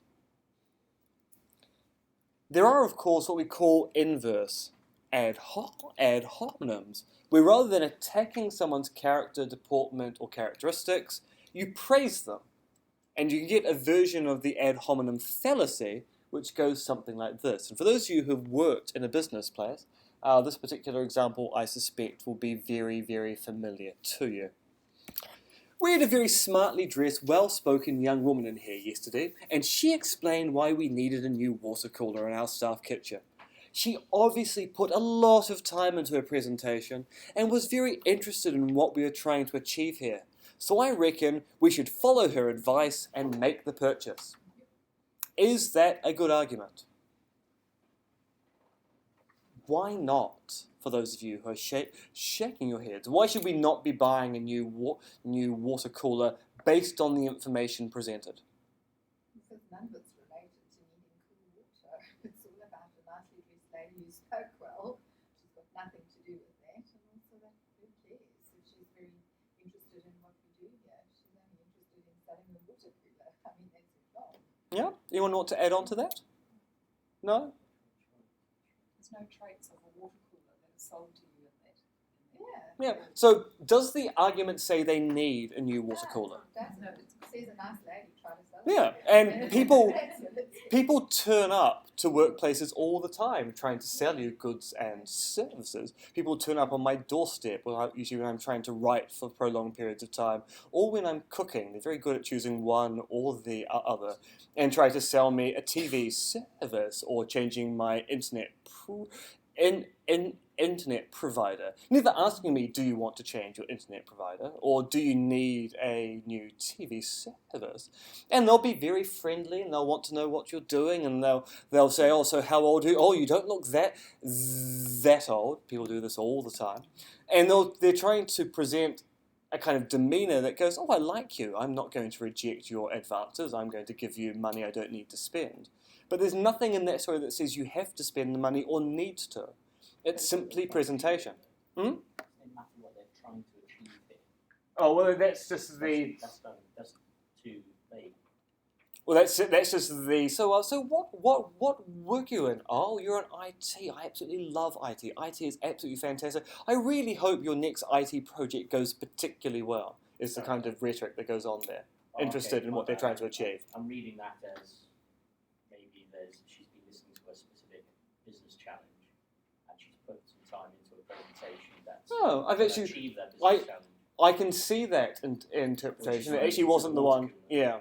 There are, of course, what we call inverse ad hominems, where rather than attacking someone's character, deportment, or characteristics, you praise them. And you get a version of the ad hominem fallacy, which goes something like this. And for those of you who have worked in a business place, this particular example, I suspect, will be very, very familiar to you. We had a very smartly dressed, well-spoken young woman in here yesterday, and she explained why we needed a new water cooler in our staff kitchen. She obviously put a lot of time into her presentation and was very interested in what we were trying to achieve here. So I reckon we should follow her advice and make the purchase. Is that a good argument? Why not, for those of you who are shaking your heads? Why should we not be buying a new water cooler based on the information presented? Because none of it's related to needing cool water. It's all about a nicely dressed lady who spoke well. She's got nothing to do with that. And also that who cares if she's very interested in what we do here. She's only interested in selling the water cooler. I mean, that's her job. Yeah? Anyone want to add on to that? No? There's no traits of a water cooler that is sold to you in that. Yeah. So does the argument say they need a new water cooler? No, it says a nice lady trying to sell Yeah, it. and people turn up to workplaces all the time trying to sell you goods and services. People turn up on my doorstep, usually when I'm trying to write for prolonged periods of time, or when I'm cooking. They're very good at choosing one or the other, and try to sell me a TV service or changing my internet internet provider. Never asking me, do you want to change your internet provider, or do you need a new TV service? And they'll be very friendly, and they'll want to know what you're doing, and they'll say, oh, so how old are you? Oh, you don't look that old. People do this all the time. And they're trying to present a kind of demeanour that goes, oh, I like you. I'm not going to reject your advances. I'm going to give you money I don't need to spend. But there's nothing in that story that says you have to spend the money or need to. It's simply presentation. It doesn't matter what they're trying to achieve here. Oh, well, that's just the... That's too vague. Well, that's just the... So what work are you in? Oh, you're in IT. I absolutely love IT. IT is absolutely fantastic. I really hope your next IT project goes particularly well, is the kind of rhetoric that goes on there. Interested in what they're trying to achieve. I'm reading that as maybe she's been listening to a specific business challenge and she's put some time into a presentation that's achieve that business challenge. I can see that interpretation. It actually wasn't the one. Yeah.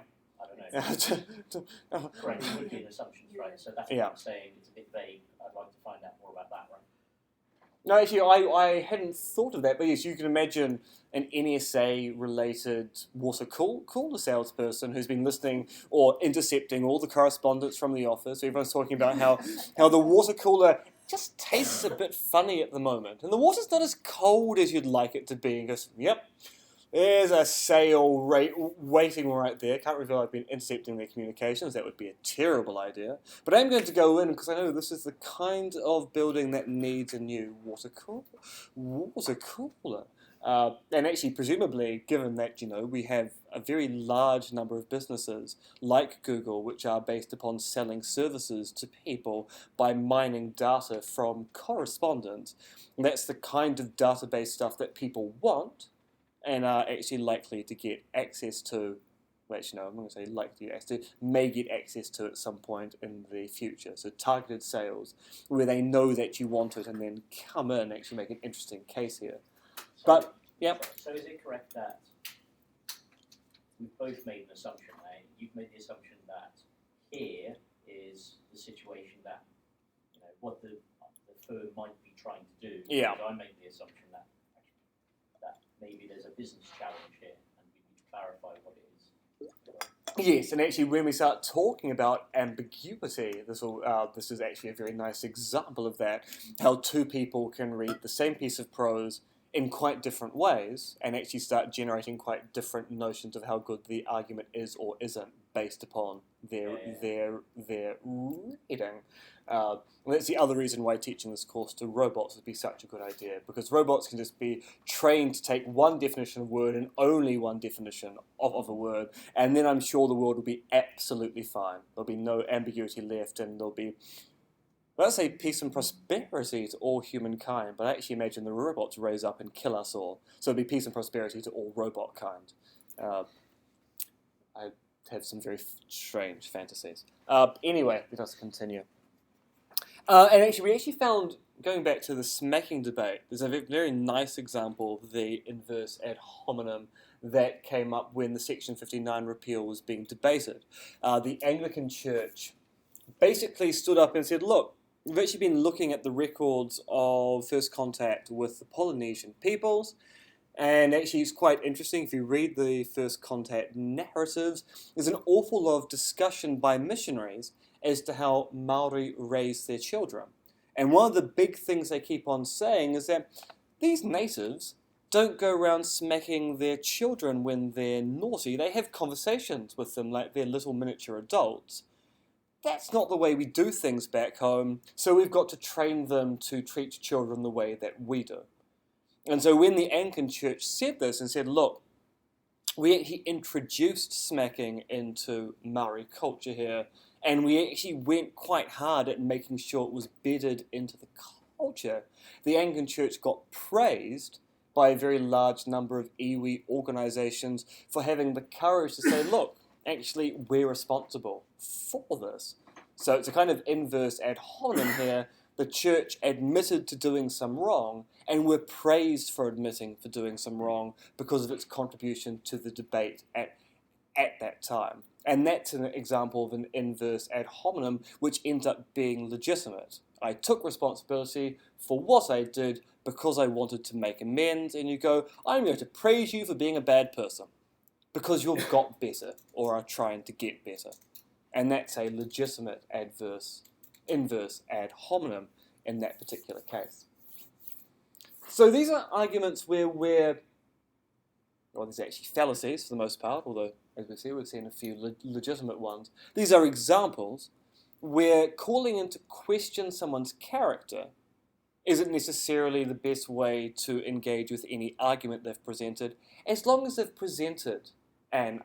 I don't know. Correct, it would be an assumption, right? So that's what I'm saying. It's a bit vague. I'd like to find out more about that, right? No, actually, I hadn't thought of that, but yes, you can imagine an NSA-related water cooler salesperson who's been listening or intercepting all the correspondence from the office. Everyone's talking about how the water cooler just tastes a bit funny at the moment, and the water's not as cold as you'd like it to be. And goes, yep, there's a sale waiting right there. Can't reveal I've been intercepting their communications. That would be a terrible idea. But I'm going to go in because I know this is the kind of building that needs a new water cooler. And actually, presumably, given that, we have a very large number of businesses like Google, which are based upon selling services to people by mining data from correspondence, and that's the kind of database stuff that people want. and are actually likely to get access to, well, actually no, I'm going to say likely to get access to, may get access to at some point in the future. So targeted sales, where they know that you want it and then come in and actually make an interesting case here. So, But, yeah. So is it correct that we've both made an assumption, right? You've made the assumption that here is the situation that, what the firm might be trying to do. Yeah. So I made the assumption that maybe there's a business challenge here and we need to clarify what it is. Yes, and actually when we start talking about ambiguity, this is actually a very nice example of that, how two people can read the same piece of prose in quite different ways and actually start generating quite different notions of how good the argument is or isn't based upon their reading. That's the other reason why teaching this course to robots would be such a good idea, because robots can just be trained to take one definition of a word and only one definition of a word, and then I'm sure the world will be absolutely fine. There'll be no ambiguity left, and there'll be, let's say, peace and prosperity to all humankind, but I actually imagine the robots raise up and kill us all. So it'll be peace and prosperity to all robot kind. I have some very strange fantasies. Anyway, let us continue. And actually, we actually found, going back to the smacking debate, there's a very nice example of the inverse ad hominem that came up when the Section 59 repeal was being debated. The Anglican Church basically stood up and said, look, we've actually been looking at the records of first contact with the Polynesian peoples, and actually it's quite interesting. If you read the first contact narratives, there's an awful lot of discussion by missionaries as to how Maori raise their children. And one of the big things they keep on saying is that these natives don't go around smacking their children when they're naughty. They have conversations with them like they're little miniature adults. That's not the way we do things back home, so we've got to train them to treat children the way that we do. And so when the Anglican Church said this and said, look, we actually introduced smacking into Maori culture here, and we actually went quite hard at making sure it was bedded into the culture, the Anglican Church got praised by a very large number of iwi organisations for having the courage to say, look, actually, we're responsible for this. So it's a kind of inverse ad hominem here. The church admitted to doing some wrong, and we're praised for admitting for doing some wrong because of its contribution to the debate at that time. And that's an example of an inverse ad hominem, which ends up being legitimate. I took responsibility for what I did because I wanted to make amends, and you go, I'm going to praise you for being a bad person because you've got better or are trying to get better. And that's a legitimate inverse ad hominem in that particular case. So these are arguments where there's actually fallacies for the most part, although, as we see, we've seen a few legitimate ones. These are examples where calling into question someone's character isn't necessarily the best way to engage with any argument they've presented, as long as they've presented an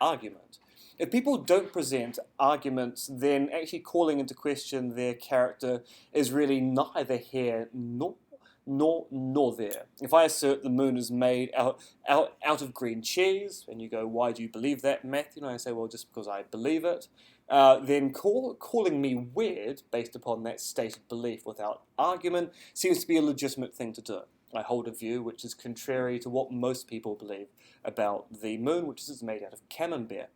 argument. If people don't present arguments, then actually calling into question their character is really neither here nor there. If I assert the moon is made out of green cheese, and you go, why do you believe that, Matthew? And I say, well, just because I believe it. Then calling me weird based upon that stated belief without argument seems to be a legitimate thing to do. I hold a view which is contrary to what most people believe about the moon, which is made out of camembert.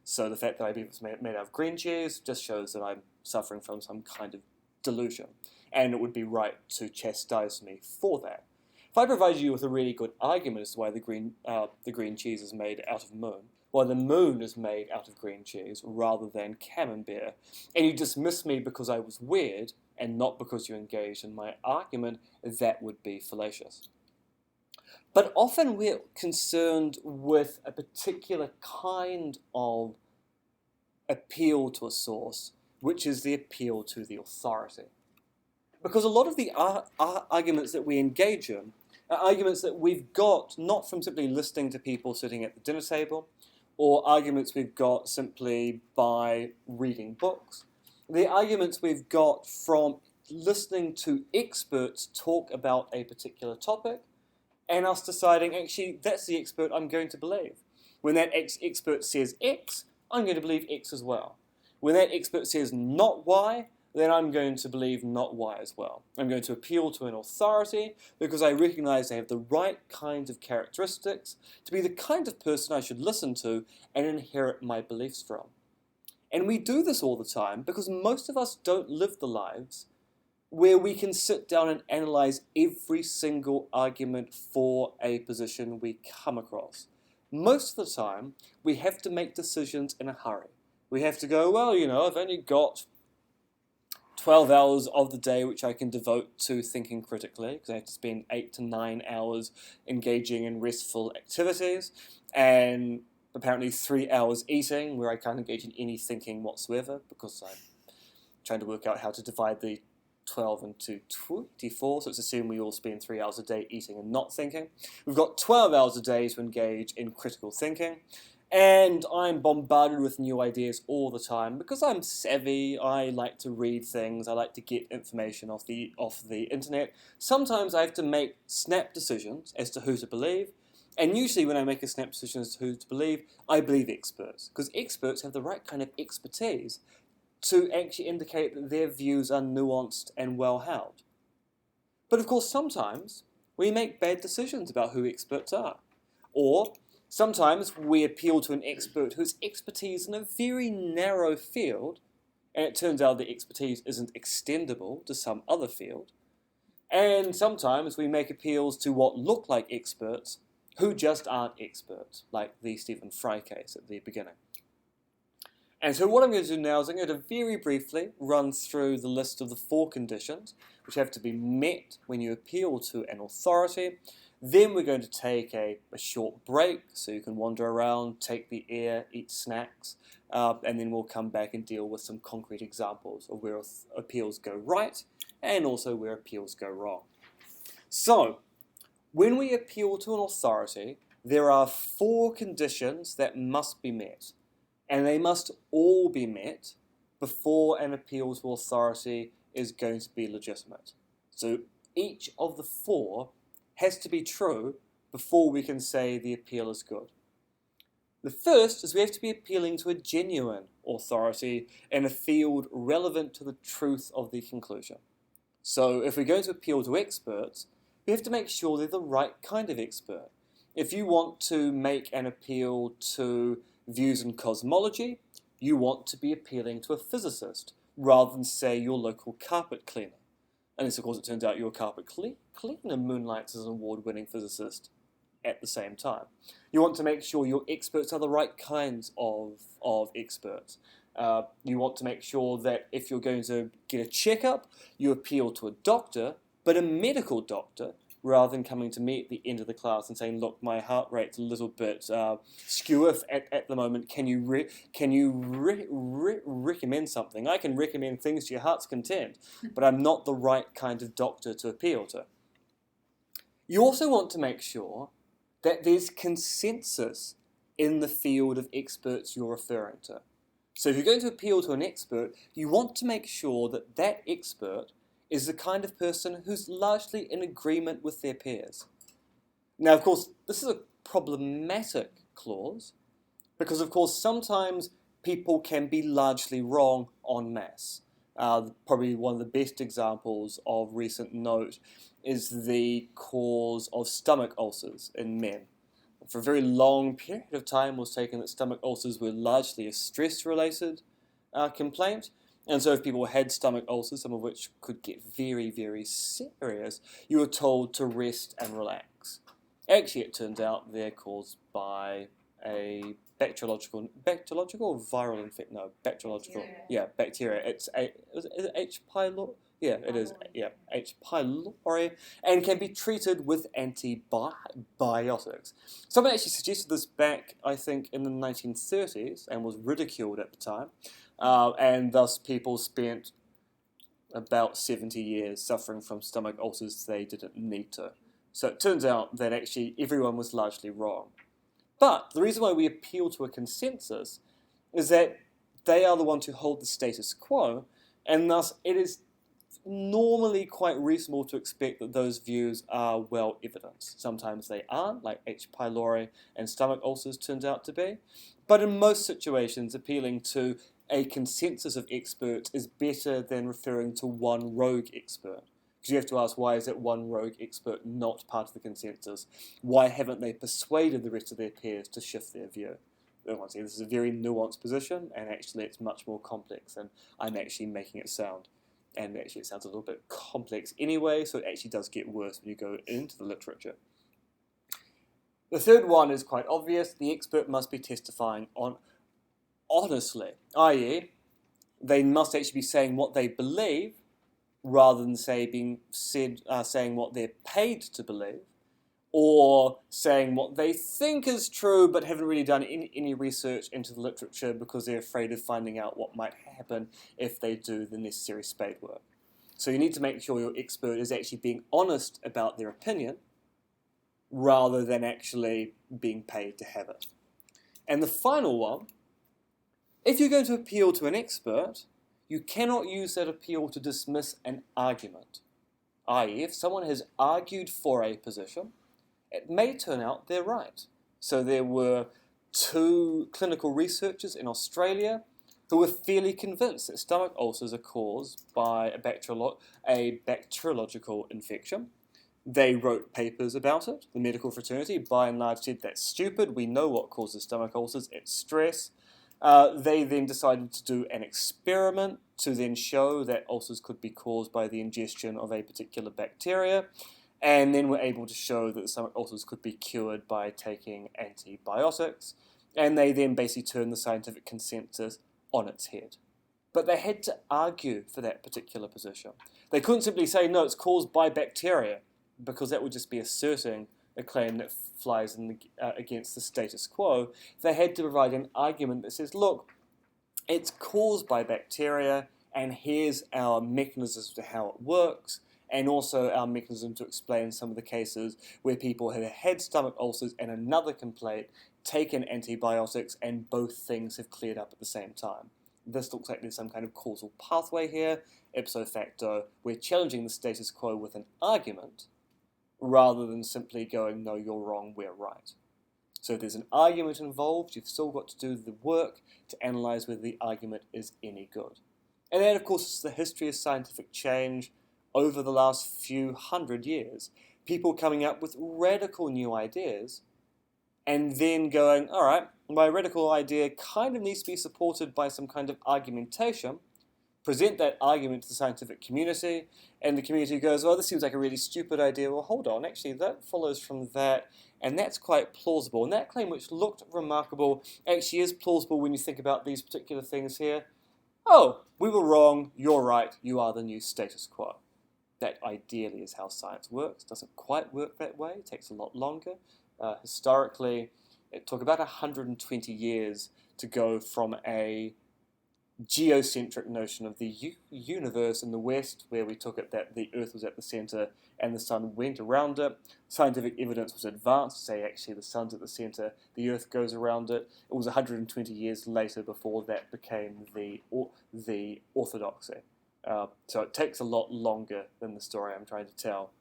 So the fact that I believe it's made out of green cheese just shows that I'm suffering from some kind of delusion. And it would be right to chastise me for that. If I provide you with a really good argument as to why the green cheese is made out of moon, why the moon is made out of green cheese rather than camembert, and you dismiss me because I was weird and not because you engaged in my argument, that would be fallacious. But often we're concerned with a particular kind of appeal to a source, which is the appeal to the authority. Because a lot of the arguments that we engage in are arguments that we've got not from simply listening to people sitting at the dinner table, or arguments we've got simply by reading books. The arguments we've got from listening to experts talk about a particular topic, and us deciding, actually, that's the expert I'm going to believe. When that expert says X, I'm going to believe X as well. When that expert says not Y, then I'm going to believe not Y as well. I'm going to appeal to an authority because I recognize they have the right kind of characteristics to be the kind of person I should listen to and inherit my beliefs from. And we do this all the time because most of us don't live the lives where we can sit down and analyze every single argument for a position we come across. Most of the time, we have to make decisions in a hurry. We have to go, well, I've only got 12 hours of the day which I can devote to thinking critically, because I have to spend 8 to 9 hours engaging in restful activities, and apparently 3 hours eating, where I can't engage in any thinking whatsoever, because I'm trying to work out how to divide the 12 into 24, so it's assumed we all spend 3 hours a day eating and not thinking. We've got 12 hours a day to engage in critical thinking, and I'm bombarded with new ideas all the time because I'm savvy. I like to read things, I like to get information off the internet. Sometimes I have to make snap decisions as to who to believe, and usually when I make a snap decision as to who to believe, I believe experts, because experts have the right kind of expertise to actually indicate that their views are nuanced and well held. But of course, sometimes we make bad decisions about who experts are. Or sometimes we appeal to an expert whose expertise in a very narrow field, and it turns out the expertise isn't extendable to some other field. And sometimes we make appeals to what look like experts who just aren't experts, like the Stephen Fry case at the beginning. And so what I'm going to do now is I'm going to very briefly run through the list of the 4 conditions which have to be met when you appeal to an authority. Then we're going to take a short break so you can wander around, take the air, eat snacks, and then we'll come back and deal with some concrete examples of where appeals go right and also where appeals go wrong. So, when we appeal to an authority, there are 4 conditions that must be met. And they must all be met before an appeal to authority is going to be legitimate. So each of the 4 has to be true before we can say the appeal is good. The first is we have to be appealing to a genuine authority in a field relevant to the truth of the conclusion. So if we're going to appeal to experts, we have to make sure they're the right kind of expert. If you want to make an appeal to views in cosmology, you want to be appealing to a physicist rather than, say, your local carpet cleaner. Unless, of course, it turns out your carpet cleaner moonlights as an award-winning physicist at the same time. You want to make sure your experts are the right kinds of experts. You want to make sure that if you're going to get a checkup, you appeal to a doctor, but a medical doctor, rather than coming to me at the end of the class and saying, look, my heart rate's a little bit skew at the moment, can you recommend something? I can recommend things to your heart's content, but I'm not the right kind of doctor to appeal to. You also want to make sure that there's consensus in the field of experts you're referring to. So if you're going to appeal to an expert, you want to make sure that that expert is the kind of person who's largely in agreement with their peers. Now, of course, this is a problematic clause because, of course, sometimes people can be largely wrong en masse. Probably one of the best examples of recent note is the cause of stomach ulcers in men. For a very long period of time, it was taken that stomach ulcers were largely a stress-related complaint. And so if people had stomach ulcers, some of which could get very, very serious, you were told to rest and relax. Actually, it turns out they're caused by a bacteriological or viral infection? No, bacteriological. Yeah, bacteria. Is it H. pylori? Yeah, it is. Yeah, H. pylori, and can be treated with antibiotics. Someone actually suggested this back, I think, in the 1930s, and was ridiculed at the time. And thus people spent about 70 years suffering from stomach ulcers they didn't need to. So it turns out that actually everyone was largely wrong. But the reason why we appeal to a consensus is that they are the ones who hold the status quo, and thus it is normally quite reasonable to expect that those views are well evidenced. Sometimes they aren't, like H. pylori and stomach ulcers turned out to be. But in most situations, appealing to a consensus of experts is better than referring to one rogue expert. Because you have to ask, why is that one rogue expert not part of the consensus? Why haven't they persuaded the rest of their peers to shift their view? Once again, this is a very nuanced position, and actually it's much more complex than I'm actually making it sound. And actually it sounds a little bit complex anyway, so it actually does get worse when you go into the literature. The third one is quite obvious. The expert must be testifying honestly, i.e., they must actually be saying what they believe rather than saying what they're paid to believe, or saying what they think is true but haven't really done any research into the literature because they're afraid of finding out what might happen if they do the necessary spade work. So you need to make sure your expert is actually being honest about their opinion rather than actually being paid to have it. And the final one, if you're going to appeal to an expert, you cannot use that appeal to dismiss an argument. I.e., if someone has argued for a position, it may turn out they're right. So there were 2 clinical researchers in Australia who were fairly convinced that stomach ulcers are caused by a bacteriological infection. They wrote papers about it. The medical fraternity, by and large, said that's stupid. We know what causes stomach ulcers. It's stress. They then decided to do an experiment to then show that ulcers could be caused by the ingestion of a particular bacteria, and then were able to show that the stomach ulcers could be cured by taking antibiotics, and they then basically turned the scientific consensus on its head. But they had to argue for that particular position. They couldn't simply say, no, it's caused by bacteria, because that would just be asserting a claim that flies against the status quo. They had to provide an argument that says, look, it's caused by bacteria, and here's our mechanism as to how it works, and also our mechanism to explain some of the cases where people have had stomach ulcers and another complaint, taken antibiotics, and both things have cleared up at the same time. This looks like there's some kind of causal pathway here. Ipso facto, we're challenging the status quo with an argument, rather than simply going, no, you're wrong, we're right. So if there's an argument involved, you've still got to do the work to analyse whether the argument is any good. And then, of course, it's the history of scientific change over the last few hundred years. People coming up with radical new ideas and then going, all right, my radical idea kind of needs to be supported by some kind of argumentation, present that argument to the scientific community, and the community goes, well, this seems like a really stupid idea. Well, hold on, actually, that follows from that, and that's quite plausible. And that claim, which looked remarkable, actually is plausible when you think about these particular things here. Oh, we were wrong, you're right, you are the new status quo. That ideally is how science works. Doesn't quite work that way, it takes a lot longer. Historically, it took about 120 years to go from a geocentric notion of the universe in the West, where we took it that the Earth was at the center and the sun went around it. Scientific evidence was advanced to say actually the sun's at the center, the Earth goes around it. It was 120 years later before that became the orthodoxy. So it takes a lot longer than the story I'm trying to tell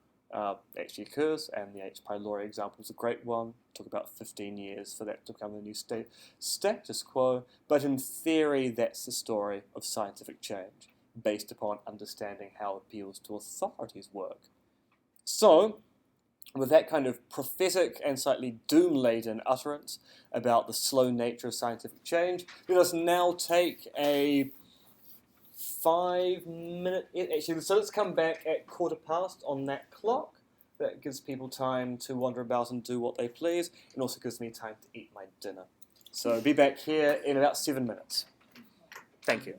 actually occurs, and the H. pylori example is a great one. It took about 15 years for that to become the new status quo, but in theory that's the story of scientific change, based upon understanding how appeals to authorities work. So, with that kind of prophetic and slightly doom-laden utterance about the slow nature of scientific change, let us now take a 5-minute, actually, so let's come back at 15:15 on that clock. That gives people time to wander about and do what they please, and also gives me time to eat my dinner. So be back here in about 7 minutes. Thank you.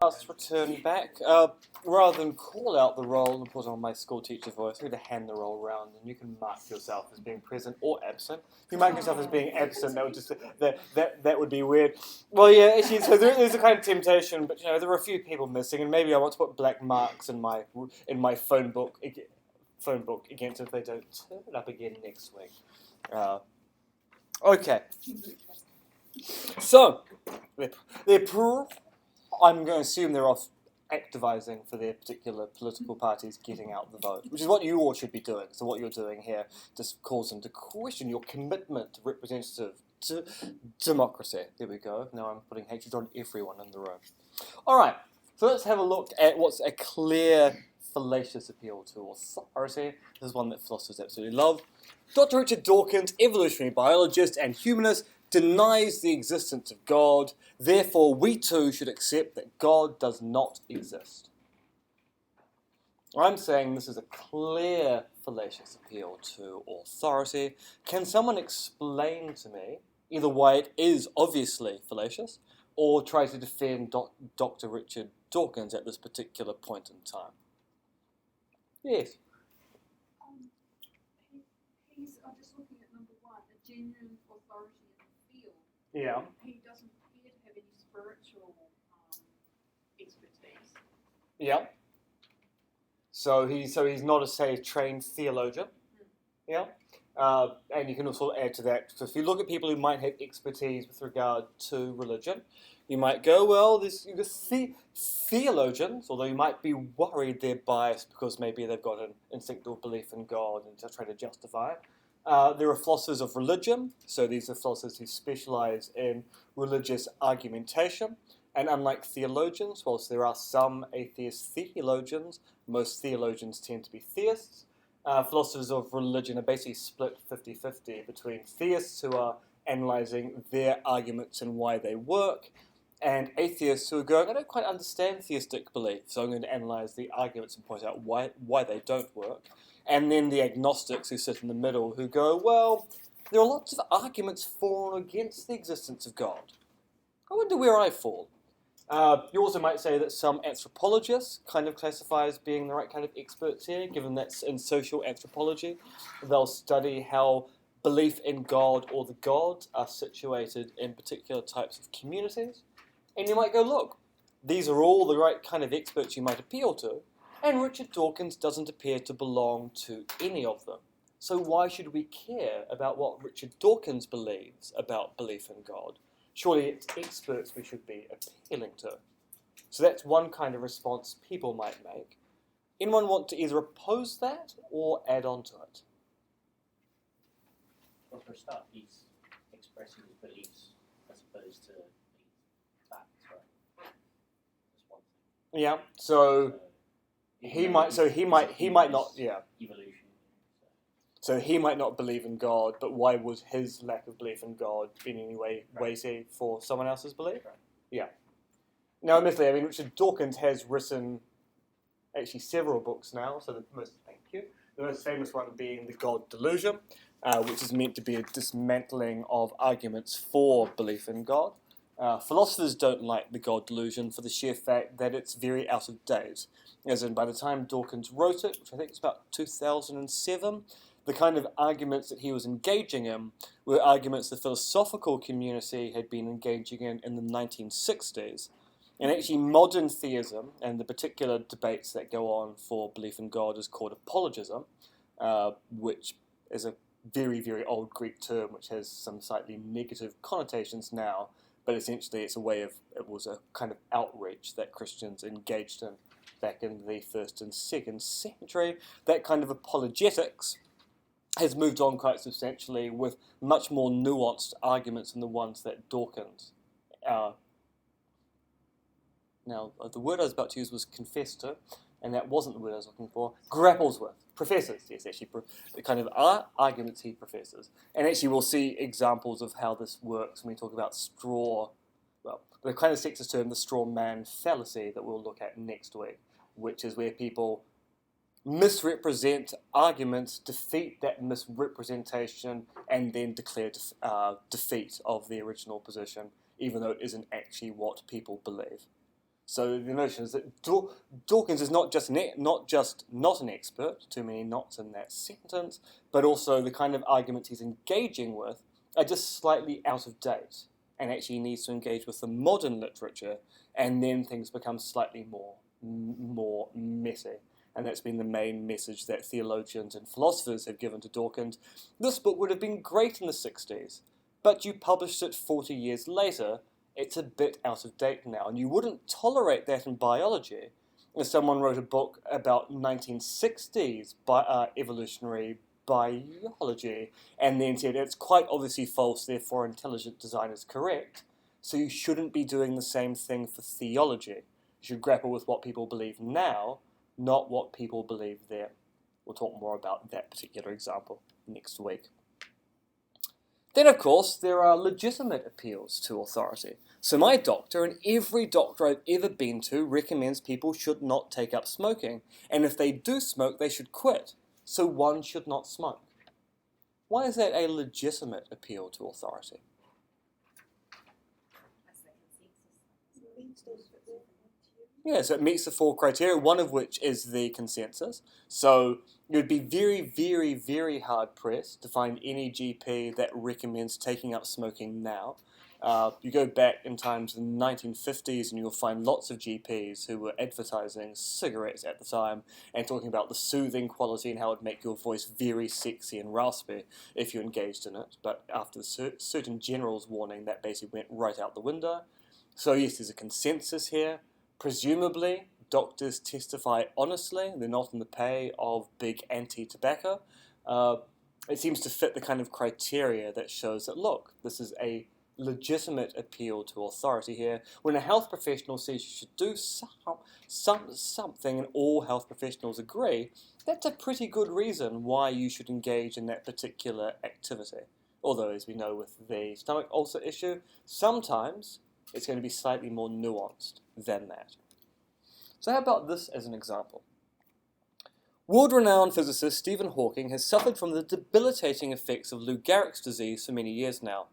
Let's return back. Rather than call out the roll and put on my school teacher voice, I'm going to hand the roll around, and you can mark yourself as being present or absent. If you mark yourself as being absent, that would just that would be weird. Well, yeah, actually, so there's a kind of temptation, but there are a few people missing, and maybe I want to put black marks in my phone book against if they don't turn it up again next week. Okay. So I'm going to assume they're off activising for their particular political parties getting out the vote, which is what you all should be doing. So what you're doing here just calls them to question your commitment to representative democracy. There we go. Now I'm putting hatred on everyone in the room. All right, so let's have a look at what's a clear fallacious appeal to authority. This is one that philosophers absolutely love. Dr. Richard Dawkins, evolutionary biologist and humanist, denies the existence of God. Therefore, we too should accept that God does not exist. I'm saying this is a clear fallacious appeal to authority. Can someone explain to me either why it is obviously fallacious or try to defend Dr. Richard Dawkins at this particular point in time? Yes. He's, I'm just looking at number one, a genuine authority in the field. Yeah. He doesn't appear to have any spiritual expertise. Yeah. So he's not a trained theologian. Yeah. And you can also add to that. So if you look at people who might have expertise with regard to religion, you might go, well, there's theologians, although you might be worried they're biased because maybe they've got an instinctive belief in God and just trying to justify it. There are philosophers of religion, so these are philosophers who specialize in religious argumentation. And unlike theologians, whilst there are some atheist theologians, most theologians tend to be theists. Philosophers of religion are basically split 50-50 between theists who are analysing their arguments and why they work, and atheists who are going, I don't quite understand theistic belief, so I'm going to analyse the arguments and point out why they don't work. And then the agnostics who sit in the middle who go, well, there are lots of arguments for and against the existence of God. I wonder where I fall. You also might say that some anthropologists kind of classify as being the right kind of experts here, given that's in social anthropology. They'll study how belief in God or the gods are situated in particular types of communities. And you might go, look, these are all the right kind of experts you might appeal to, and Richard Dawkins doesn't appear to belong to any of them. So why should we care about what Richard Dawkins believes about belief in God? Surely it's experts we should be appealing to. So that's one kind of response people might make. Anyone want to either oppose that or add on to it? Well, for a start, he's expressing his beliefs as opposed to the facts, right? That's one thing. Yeah. So he might not. Yeah. Evolution. So he might not believe in God, but why would his lack of belief in God be in any way weighty for someone else's belief? Right. Yeah. Now, admittedly, I mean, Richard Dawkins has written actually several books now. So the most famous one being The God Delusion, which is meant to be a dismantling of arguments for belief in God. Philosophers don't like The God Delusion for the sheer fact that it's very out of date. As in, by the time Dawkins wrote it, which I think was about 2007, the kind of arguments that he was engaging in were arguments the philosophical community had been engaging in the 1960s. And actually modern theism and the particular debates that go on for belief in God is called apologism, which is a very, very old Greek term which has some slightly negative connotations now, but essentially it was a kind of outreach that Christians engaged in back in the 1st and 2nd century. That kind of apologetics has moved on quite substantially with much more nuanced arguments than the ones that Dawkins. Now, the word I was about to use was confess to, and that wasn't the word I was looking for. Grapples with. Professors, yes, actually, the kind of arguments he professes. And actually we'll see examples of how this works when we talk about the kind of sexist term, the straw man fallacy that we'll look at next week, which is where people misrepresent arguments, defeat that misrepresentation, and then declare defeat of the original position, even though it isn't actually what people believe. So the notion is that Dawkins is not just not an expert, too many nots in that sentence, but also the kind of arguments he's engaging with are just slightly out of date, and actually needs to engage with the modern literature, and then things become slightly more messy. And that's been the main message that theologians and philosophers have given to Dawkins. This book would have been great in the 60s, but you published it 40 years later. It's a bit out of date now, and you wouldn't tolerate that in biology. If someone wrote a book about 1960s evolutionary biology, and then said it's quite obviously false, therefore intelligent design is correct, so you shouldn't be doing the same thing for theology. You should grapple with what people believe now, not what people believe then. We'll talk more about that particular example next week. Then, of course, there are legitimate appeals to authority. So my doctor, and every doctor I've ever been to, recommends people should not take up smoking. And if they do smoke, they should quit. So one should not smoke. Why is that a legitimate appeal to authority? Yeah, so it meets the 4 criteria, one of which is the consensus. So it would be very, very, very hard pressed to find any GP that recommends taking up smoking now. You go back in time to the 1950s and you'll find lots of GPs who were advertising cigarettes at the time and talking about the soothing quality and how it would make your voice very sexy and raspy if you engaged in it. But after the Surgeon General's warning, that basically went right out the window. So yes, there's a consensus here. Presumably, doctors testify honestly. They're not in the pay of big anti-tobacco. It seems to fit the kind of criteria that shows that, look, this is a legitimate appeal to authority here. When a health professional says you should do something and all health professionals agree, that's a pretty good reason why you should engage in that particular activity. Although, as we know with the stomach ulcer issue, sometimes it's going to be slightly more nuanced than that. So how about this as an example? World-renowned physicist Stephen Hawking has suffered from the debilitating effects of Lou Gehrig's disease for many years now.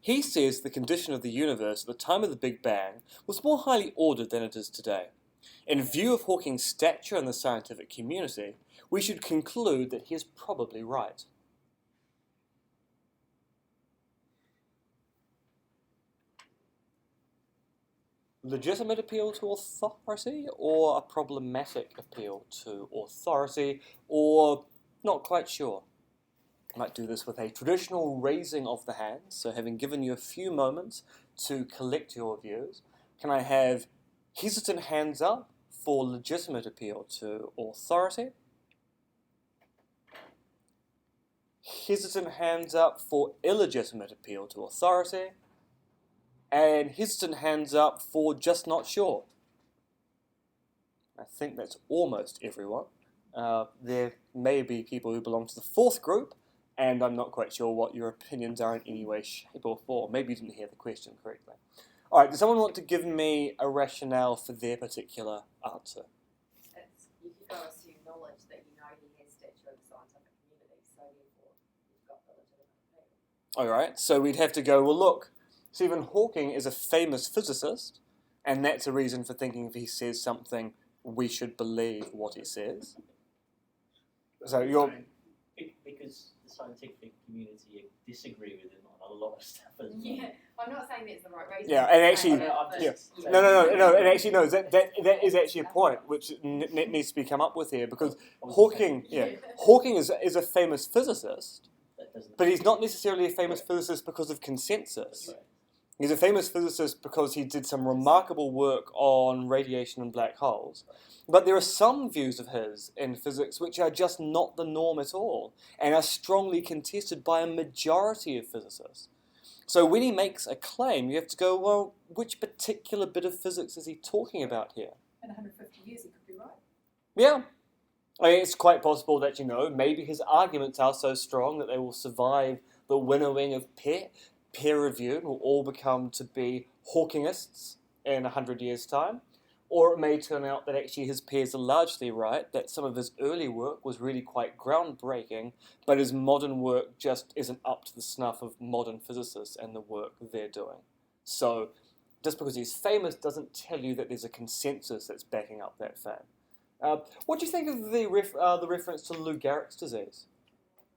He says the condition of the universe at the time of the Big Bang was more highly ordered than it is today. In view of Hawking's stature in the scientific community, we should conclude that he is probably right. Legitimate appeal to authority, or a problematic appeal to authority, or not quite sure? I might do this with a traditional raising of the hands, so having given you a few moments to collect your views, can I have hesitant hands up for legitimate appeal to authority? Hesitant hands up for illegitimate appeal to authority? And hesitant hands up for just not sure. I think that's almost everyone. There may be people who belong to the 4th group, and I'm not quite sure what your opinions are in any way, shape or form. Maybe you didn't hear the question correctly. All right, does someone want to give me a rationale for their particular answer? You've got to assume knowledge that you know he has stature in the scientific community, so therefore you've got the legitimate appeal. All right, so we'd have to go, well, look, Stephen Hawking is a famous physicist, and that's a reason for thinking if he says something, we should believe what he says. So you're... Because the scientific community disagree with him on a lot of stuff as well. Yeah, I'm not saying that's the right reason. Yeah, and actually, no, and actually, no, that is actually a point which needs to be come up with here, because Hawking is a famous physicist, but he's not necessarily a famous physicist because of consensus. He's a famous physicist because he did some remarkable work on radiation and black holes. But there are some views of his in physics which are just not the norm at all, and are strongly contested by a majority of physicists. So when he makes a claim, you have to go, well, which particular bit of physics is he talking about here? In 150 years, he could be right. Yeah. I mean, it's quite possible that, maybe his arguments are so strong that they will survive the winnowing of peer review and will all become to be Hawkingists in 100 years' time. Or it may turn out that actually his peers are largely right, that some of his early work was really quite groundbreaking, but his modern work just isn't up to the snuff of modern physicists and the work they're doing. So just because he's famous doesn't tell you that there's a consensus that's backing up that fame. What do you think of the reference to Lou Gehrig's disease?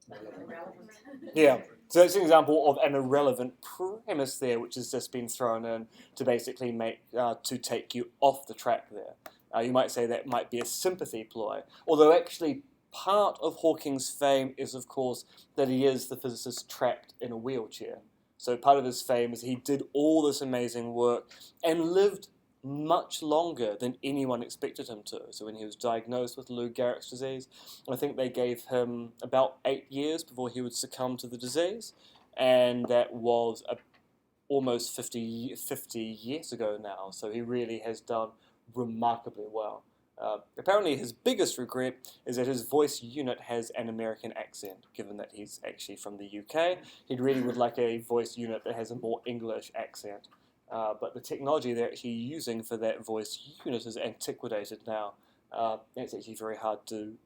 Irrelevant. Yeah, so it's an example of an irrelevant premise there, which has just been thrown in to basically to take you off the track there. You might say that might be a sympathy ploy, although actually part of Hawking's fame is, of course, that he is the physicist trapped in a wheelchair. So part of his fame is he did all this amazing work and lived much longer than anyone expected him to. So when he was diagnosed with Lou Gehrig's disease, I think they gave him about 8 years before he would succumb to the disease, and that was almost 50 years ago now. So he really has done remarkably well. Apparently his biggest regret is that his voice unit has an American accent, given that he's actually from the UK. He really would like a voice unit that has a more English accent. But the technology they're actually using for that voice unit is antiquated now. It's actually very hard to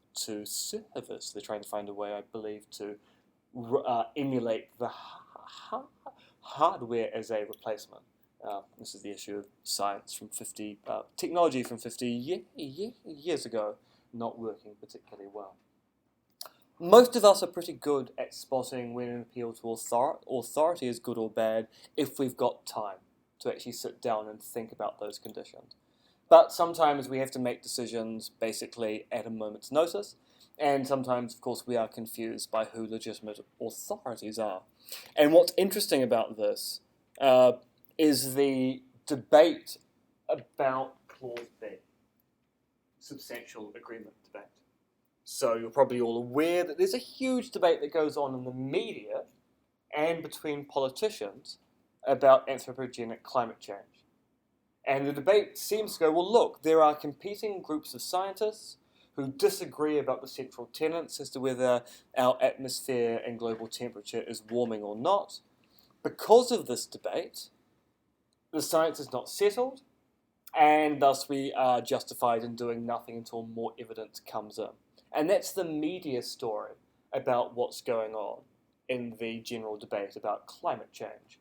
service. They're trying to find a way, I believe, to emulate the hardware as a replacement. This is the issue of science from technology from 50 years ago not working particularly well. Most of us are pretty good at spotting when an appeal to authority is good or bad if we've got time to actually sit down and think about those conditions. But sometimes we have to make decisions basically at a moment's notice, and sometimes, of course, we are confused by who legitimate authorities are. And what's interesting about this is the debate about Clause B, substantial agreement debate. So you're probably all aware that there's a huge debate that goes on in the media and between politicians about anthropogenic climate change. And the debate seems to go, well, look, there are competing groups of scientists who disagree about the central tenets as to whether our atmosphere and global temperature is warming or not. Because of this debate, the science is not settled, and thus we are justified in doing nothing until more evidence comes in. And that's the media story about what's going on in the general debate about climate change.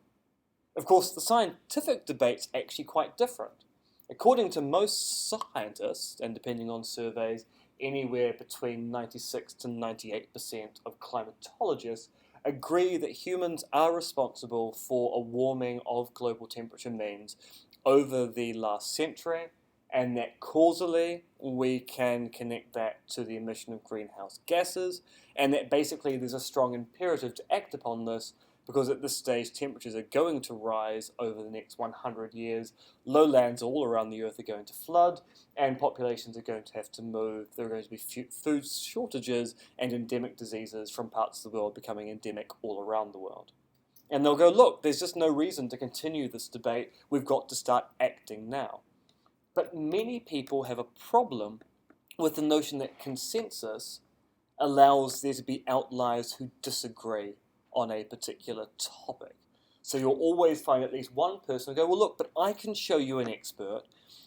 Of course, the scientific debate's actually quite different. According to most scientists, and depending on surveys, anywhere between 96 to 98% of climatologists agree that humans are responsible for a warming of global temperature means over the last century, and that causally we can connect that to the emission of greenhouse gases, and that basically there's a strong imperative to act upon this because at this stage temperatures are going to rise over the next 100 years, lowlands all around the earth are going to flood, and populations are going to have to move. There are going to be food shortages and endemic diseases from parts of the world becoming endemic all around the world. And they'll go, look, there's just no reason to continue this debate, we've got to start acting now. But many people have a problem with the notion that consensus allows there to be outliers who disagree on a particular topic. So you'll always find at least one person who go, well, look, but I can show you an expert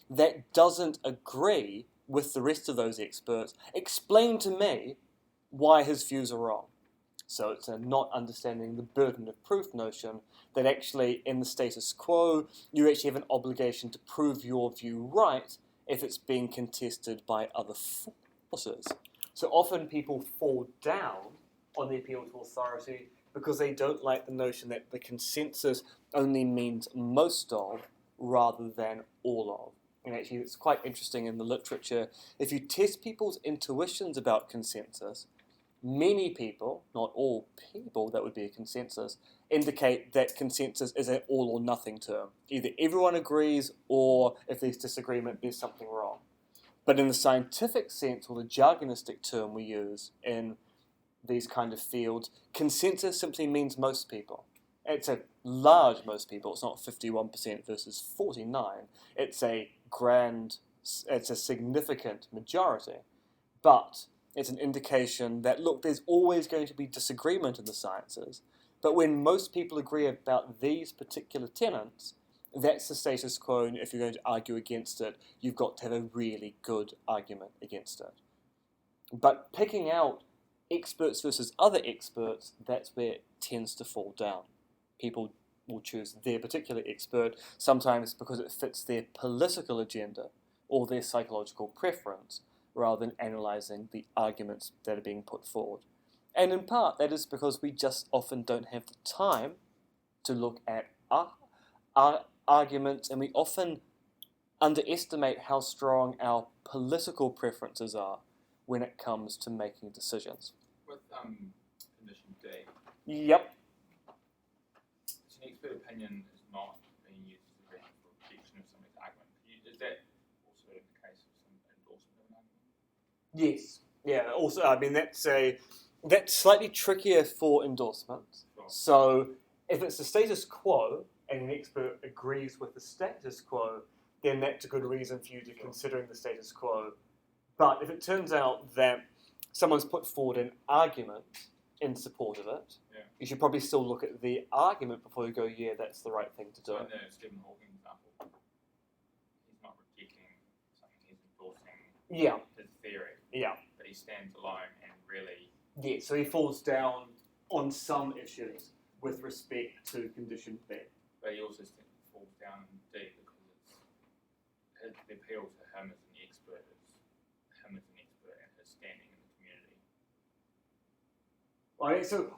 that doesn't agree with the rest of those experts. Explain to me why his views are wrong. So it's a not understanding the burden of proof notion that actually in the status quo, you actually have an obligation to prove your view right if it's being contested by other forces. So often people fall down on the appeal to authority because they don't like the notion that the consensus only means most of rather than all of. And actually it's quite interesting in the literature, if you test people's intuitions about consensus, many people, not all people, that would be a consensus, indicate that consensus is an all or nothing term. Either everyone agrees or if there's disagreement, there's something wrong. But in the scientific sense, or the jargonistic term we use in these kind of fields, consensus simply means most people. It's a large most people. It's not 51% versus 49. It's a significant majority. But it's an indication that, look, there's always going to be disagreement in the sciences. But when most people agree about these particular tenets, that's the status quo, and if you're going to argue against it, you've got to have a really good argument against it. But picking out experts versus other experts, that's where it tends to fall down. People will choose their particular expert, sometimes because it fits their political agenda or their psychological preference, rather than analysing the arguments that are being put forward. And in part, that is because we just often don't have the time to look at our arguments, and we often underestimate how strong our political preferences are when it comes to making decisions. With condition D, Yep. it's an expert opinion is not being used as a reason for rejection of somebody's argument. Is that also the case of some endorsement of an argument? Yes. Yeah. Also, I mean that's slightly trickier for endorsements. Sure. So if it's the status quo and an expert agrees with the status quo, then that's a good reason for you to considering the status quo. But if it turns out that someone's put forward an argument in support of it, you should probably still look at the argument before you go, yeah, that's the right thing to do. So in the Stephen Hawking example, he's not rejecting something, he's endorsing his theory. Yeah. But he stands alone and really... Yeah, so he falls down on some issues with respect to condition B. But he also falls down in D because it's the appeal to him as an expert is him as an expert and his standing in the community. Right, so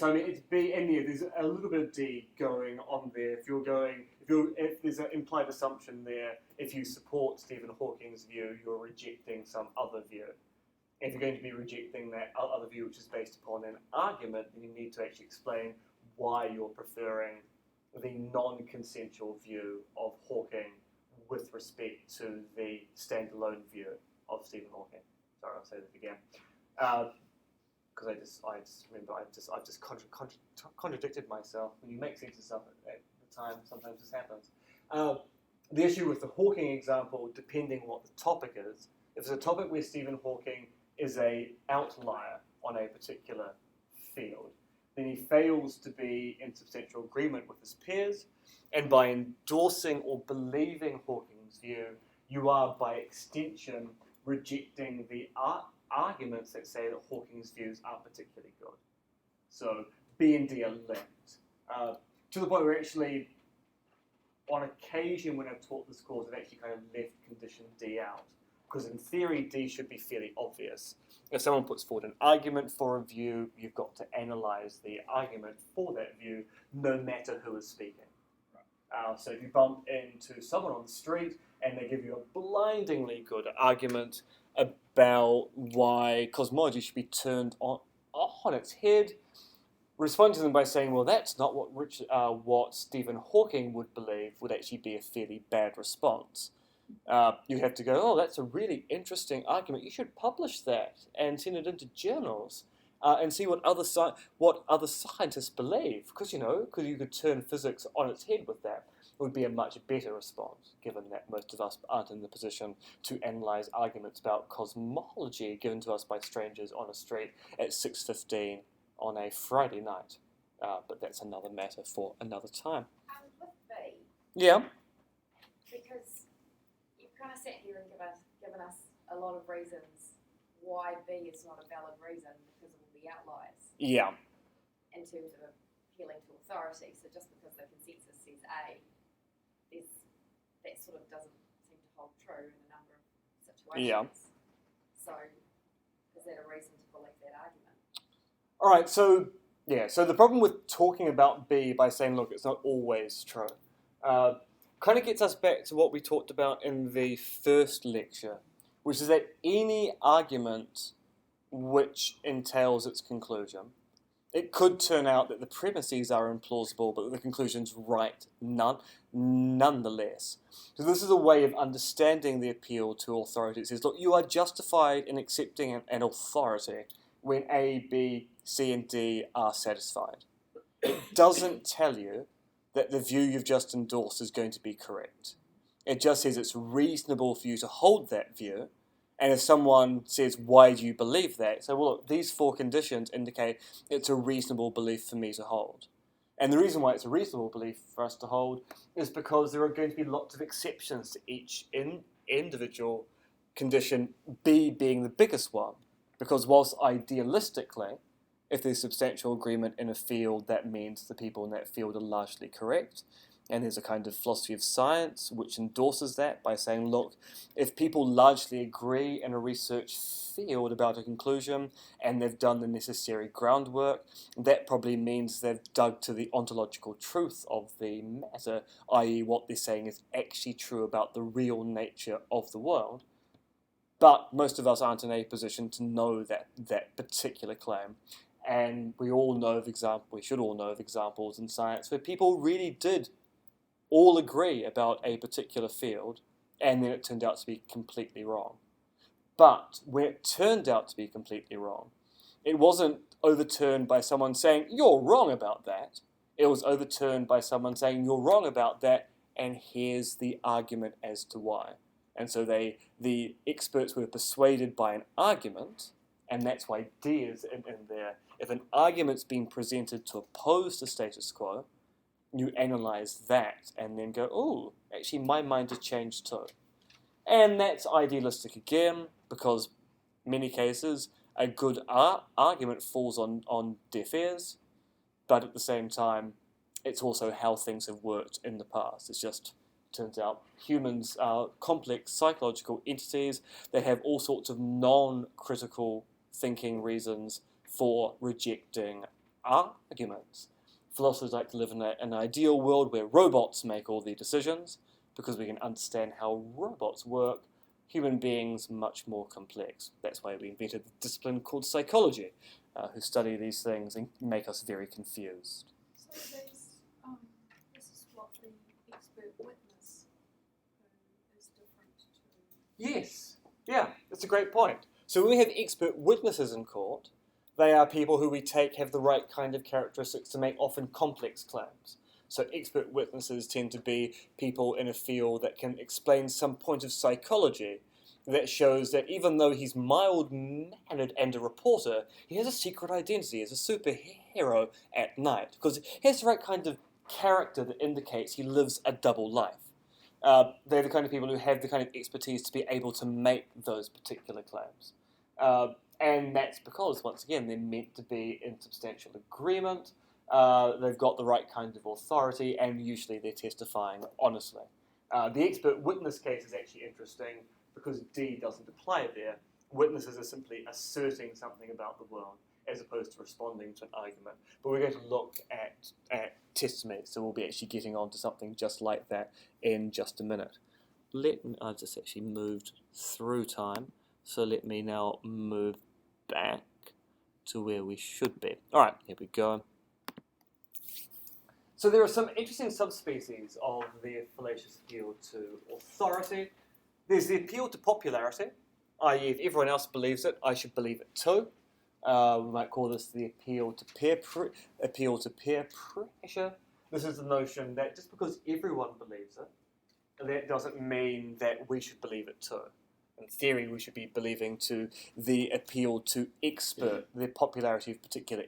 I mean it's B and yeah, there's a little bit of D going on there. If there's an implied assumption there, if you support Stephen Hawking's view, you're rejecting some other view. If you're going to be rejecting that other view, which is based upon an argument, then you need to actually explain why you're preferring the non-consensual view of Hawking with respect to the standalone view of Stephen Hawking. Sorry, I'll say that again. Because I just remember I've just contradicted myself. When you make sense of stuff at the time, sometimes this happens. The issue with the Hawking example, depending what the topic is, if it's a topic where Stephen Hawking is an outlier on a particular field, then he fails to be in substantial agreement with his peers, and by endorsing or believing Hawking's view, you are by extension rejecting the arguments that say that Hawking's views aren't particularly good. So B and D are linked. To the point where actually, on occasion when I've taught this course, I've actually kind of left condition D out. Because in theory, D should be fairly obvious. If someone puts forward an argument for a view, you've got to analyse the argument for that view, no matter who is speaking. So if you bump into someone on the street and they give you a blindingly good argument about why cosmology should be turned on its head, respond to them by saying, well, that's not what Stephen Hawking would believe, would actually be a fairly bad response. You have to go, oh, that's a really interesting argument. You should publish that and send it into journals and see what other scientists believe. Because you could turn physics on its head with that. It would be a much better response, given that most of us aren't in the position to analyse arguments about cosmology given to us by strangers on a street at 6:15 on a Friday night. But that's another matter for another time. With B, Yeah. because you've kind of sat here and given us a lot of reasons why B is not a valid reason because of all the outliers. Yeah. In terms of appealing to authority. So just because the consensus says A, that sort of doesn't seem to hold true in a number of situations. Yeah. So is that a reason to believe that argument? All right, so the problem with talking about B by saying, look, it's not always true, kind of gets us back to what we talked about in the first lecture, which is that any argument which entails its conclusion, it could turn out that the premises are implausible, but the conclusion's right nonetheless. So this is a way of understanding the appeal to authority. It says, look, you are justified in accepting an authority when A, B, C, and D are satisfied. It doesn't tell you that the view you've just endorsed is going to be correct. It just says it's reasonable for you to hold that view, and if someone says, why do you believe that? So, well, look, these four conditions indicate it's a reasonable belief for me to hold. And the reason why it's a reasonable belief for us to hold is because there are going to be lots of exceptions to each individual condition, B being the biggest one. Because whilst idealistically, If there's substantial agreement in a field, that means the people in that field are largely correct. And there's a kind of philosophy of science which endorses that by saying, look, if people largely agree in a research field about a conclusion and they've done the necessary groundwork, that probably means they've dug to the ontological truth of the matter, i.e. what they're saying is actually true about the real nature of the world. But most of us aren't in a position to know that particular claim. And we should all know of examples in science where people really did all agree about a particular field, and then it turned out to be completely wrong. But when it turned out to be completely wrong, it wasn't overturned by someone saying, you're wrong about that. It was overturned by someone saying, you're wrong about that, and here's the argument as to why. And so the experts were persuaded by an argument, and that's why D is in there. If an argument's been presented to oppose the status quo, you analyze that and then go, oh, actually my mind has changed too. And that's idealistic again, because in many cases a good argument falls on deaf ears, but at the same time it's also how things have worked in the past. It's just, turns out humans are complex psychological entities that have all sorts of non-critical thinking reasons for rejecting arguments. Philosophers like to live in an ideal world where robots make all the decisions, because we can understand how robots work. Human beings much more complex. That's why we invented the discipline called psychology, who study these things and make us very confused. So this is what the expert witness who is different to... Yes, yeah, that's a great point. So when we have expert witnesses in court, they are people who we take have the right kind of characteristics to make often complex claims. So expert witnesses tend to be people in a field that can explain some point of psychology that shows that even though he's mild-mannered and a reporter, he has a secret identity as a superhero at night, because he has the right kind of character that indicates he lives a double life. They're the kind of people who have the kind of expertise to be able to make those particular claims. And that's because, once again, they're meant to be in substantial agreement, they've got the right kind of authority, and usually they're testifying honestly. The expert witness case is actually interesting because D doesn't apply there. Witnesses are simply asserting something about the world as opposed to responding to an argument. But we're going to look at testimony, so we'll be actually getting on to something just like that in just a minute. I've just actually moved through time, so let me now move back to where we should be. Alright, here we go. So there are some interesting subspecies of the fallacious appeal to authority. There's the appeal to popularity, i.e. if everyone else believes it, I should believe it too. We might call this the appeal to peer pressure. This is the notion that just because everyone believes it, that doesn't mean that we should believe it too. In theory, we should be believing to the appeal to expert, the popularity of particular,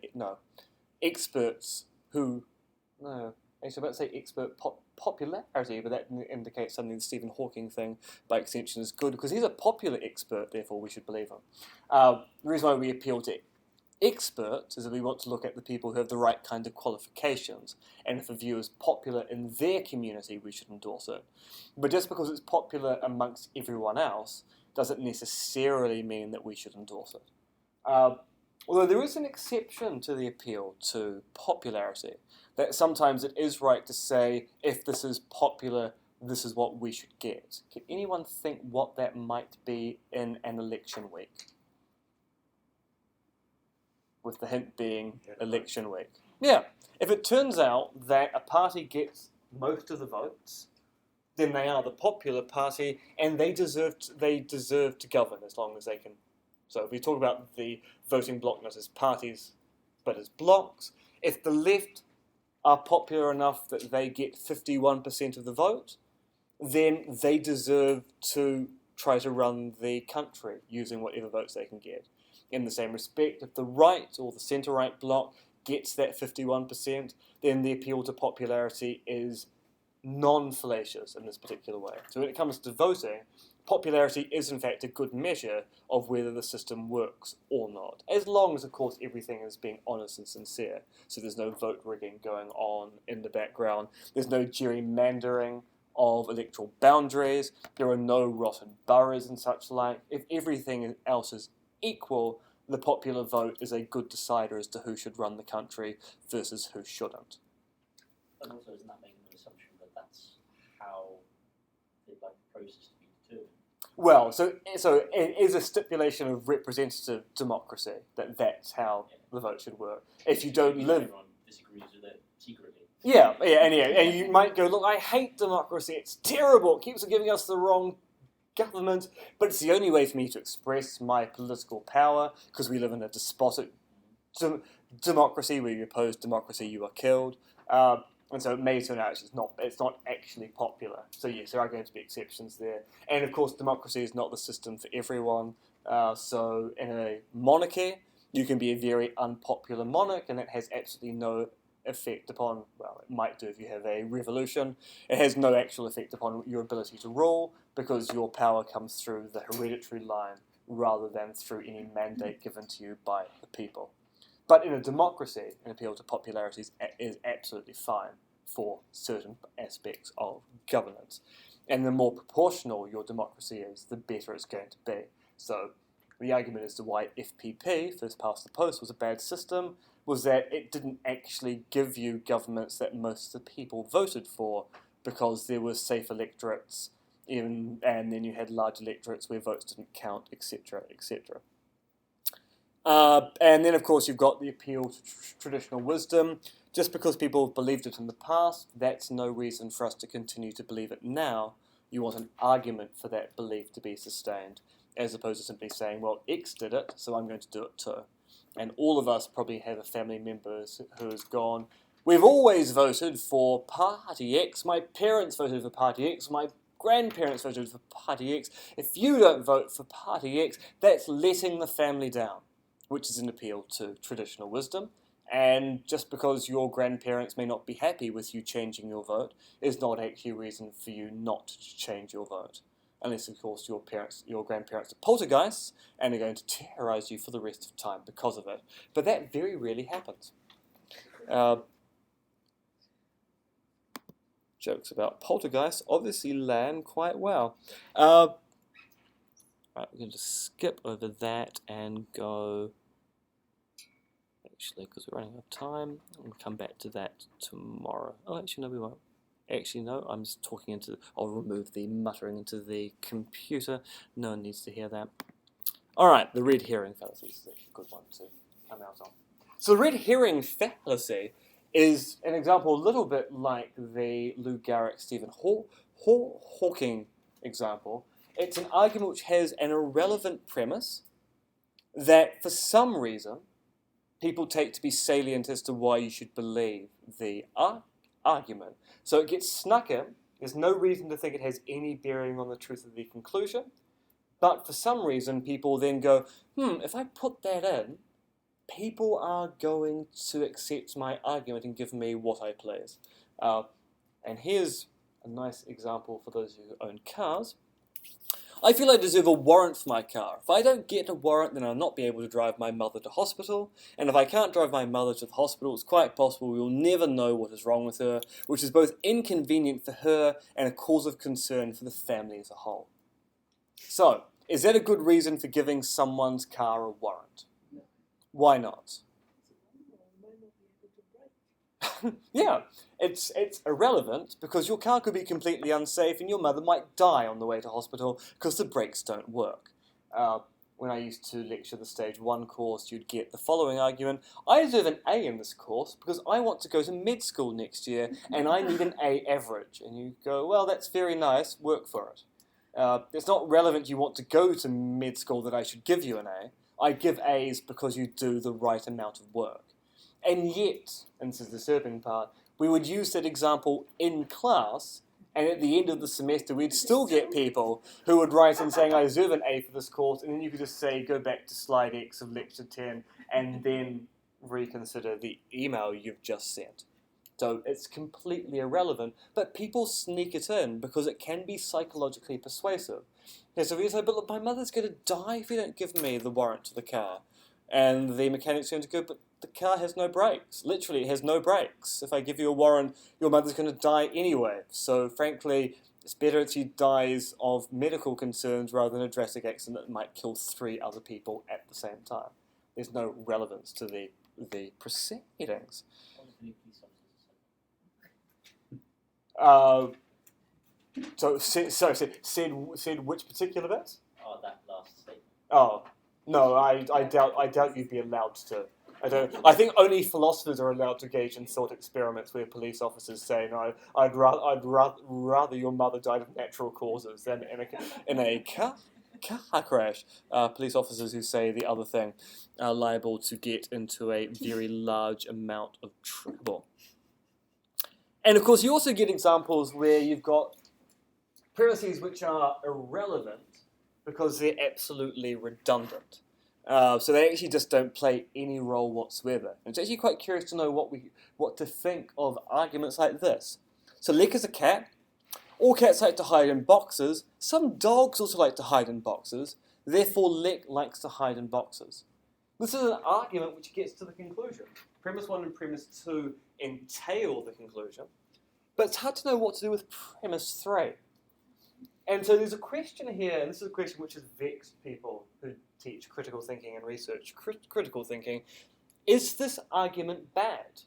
experts who, actually I'm about to say expert popularity, but that indicates something the Stephen Hawking thing by extension is good, because he's a popular expert, therefore we should believe him. The reason why we appeal to experts is that we want to look at the people who have the right kind of qualifications, and if a view is popular in their community, we should endorse it. But just because it's popular amongst everyone else doesn't necessarily mean that we should endorse it. Although there is an exception to the appeal to popularity, that sometimes it is right to say, if this is popular, this is what we should get. Can anyone think what that might be in an election week? With the hint being election week. Yeah, if it turns out that a party gets most of the votes, then they are the popular party, and they deserve to govern as long as they can. So if we talk about the voting bloc not as parties, but as blocks, if the left are popular enough that they get 51% of the vote, then they deserve to try to run the country using whatever votes they can get. In the same respect, if the right or the centre-right bloc gets that 51%, then the appeal to popularity is non-fallacious in this particular way. So when it comes to voting, popularity is in fact a good measure of whether the system works or not, as long as, of course, everything is being honest and sincere. So there's no vote rigging going on in the background, there's no gerrymandering of electoral boundaries, there are no rotten boroughs and such like. If everything else is equal, the popular vote is a good decider as to who should run the country versus who shouldn't. And also, isn't that making an assumption that that's how they'd like the process to be determined? Well, so it is a stipulation of representative democracy that that's how the vote should work. If you don't live, Everyone disagrees with it secretly. and you might go, look, I hate democracy. It's terrible. It keeps on giving us the wrong government, but it's the only way for me to express my political power because we live in a despotic democracy. Where you oppose democracy, you are killed. And so it may turn out it's not actually popular. So yes, there are going to be exceptions there. And of course, democracy is not the system for everyone. So in a monarchy, you can be a very unpopular monarch, and it has absolutely no effect upon, well, it might do if you have a revolution. It has no actual effect upon your ability to rule, because your power comes through the hereditary line rather than through any mandate given to you by the people. But in a democracy, an appeal to popularity is absolutely fine for certain aspects of governance. And the more proportional your democracy is, the better it's going to be. So the argument as to why FPP, first past the post, was a bad system was that it didn't actually give you governments that most of the people voted for, because there were safe electorates, and then you had large electorates where votes didn't count, etc., etc. And then, of course, you've got the appeal to traditional wisdom. Just because people have believed it in the past, that's no reason for us to continue to believe it now. You want an argument for that belief to be sustained, as opposed to simply saying, well, X did it, so I'm going to do it too. And all of us probably have a family member who has gone, we've always voted for Party X, my parents voted for Party X, my grandparents voted for Party X. If you don't vote for Party X, that's letting the family down, which is an appeal to traditional wisdom. And just because your grandparents may not be happy with you changing your vote is not actually a reason for you not to change your vote. Unless, of course, your grandparents are poltergeists and are going to terrorize you for the rest of time because of it. But that very rarely happens. Jokes about poltergeists obviously land quite well. Right, we're going to skip over that and go... Actually, because we're running out of time, we'll come back to that tomorrow. Oh, actually, no, we won't. Actually, no, I'm just talking into... I'll remove the muttering into the computer. No one needs to hear that. All right, the red herring fallacy is actually a good one to come out on. So the red herring fallacy is an example a little bit like the Lou Gehrig, Stephen Hawking example. It's an argument which has an irrelevant premise that, for some reason, people take to be salient as to why you should believe the argument. So it gets snuck in. There's no reason to think it has any bearing on the truth of the conclusion. But for some reason, people then go, if I put that in, people are going to accept my argument and give me what I please. And here's a nice example for those who own cars. I feel I deserve a warrant for my car. If I don't get a warrant, then I'll not be able to drive my mother to hospital. And if I can't drive my mother to the hospital, it's quite possible we will never know what is wrong with her, which is both inconvenient for her and a cause of concern for the family as a whole. So, is that a good reason for giving someone's car a warrant? No. Why not? Yeah, it's irrelevant because your car could be completely unsafe and your mother might die on the way to hospital because the brakes don't work. When I used to lecture the Stage 1 course, you'd get the following argument: I deserve an A in this course because I want to go to med school next year and I need an A average. And you go, well, that's very nice, work for it. It's not relevant you want to go to med school that I should give you an A. I give A's because you do the right amount of work. And yet, and this is the disturbing part, we would use that example in class, and at the end of the semester we'd still get people who would write in saying, I deserve an A for this course, and then you could just say, go back to slide X of lecture 10, and then reconsider the email you've just sent. So it's completely irrelevant, but people sneak it in because it can be psychologically persuasive. Okay, so if you say, but look, my mother's going to die if you don't give me the warrant to the car. And the mechanic's going to go, but the car has no brakes. Literally, it has no brakes. If I give you a warrant, your mother's going to die anyway. So frankly, it's better if she dies of medical concerns rather than a drastic accident that might kill 3 other people at the same time. There's no relevance to the proceedings. Said which particular bits? Oh, that last statement. Oh, no, I doubt you'd be allowed to. I think only philosophers are allowed to engage in thought experiments where police officers say, "No, I'd rather your mother died of natural causes than in a car crash." Police officers who say the other thing are liable to get into a very large amount of trouble. And of course, you also get examples where you've got premises which are irrelevant because they're absolutely redundant. So they actually just don't play any role whatsoever. And it's actually quite curious to know what to think of arguments like this. So Lek is a cat. All cats like to hide in boxes. Some dogs also like to hide in boxes. Therefore, Lek likes to hide in boxes. This is an argument which gets to the conclusion. Premise 1 and premise 2 entail the conclusion. But it's hard to know what to do with premise 3. And so there's a question here, and this is a question which has vexed people who teach critical thinking and research critical thinking. Is this argument bad?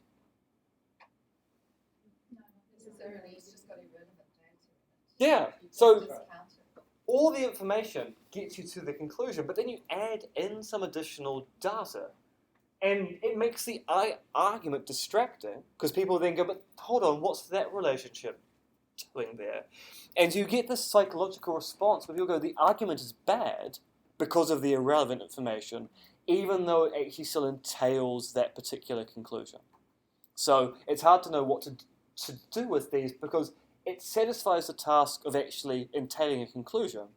No, not necessarily. It's just got irrelevant data in it. Yeah, You so can't discount it. all the information gets you to the conclusion, but then you add in some additional data. And it makes the argument distracting, because people then go, but hold on, what's that relationship doing there? And you get this psychological response where people go, the argument is bad because of the irrelevant information, even though it actually still entails that particular conclusion. So it's hard to know what to do with these, because it satisfies the task of actually entailing a conclusion,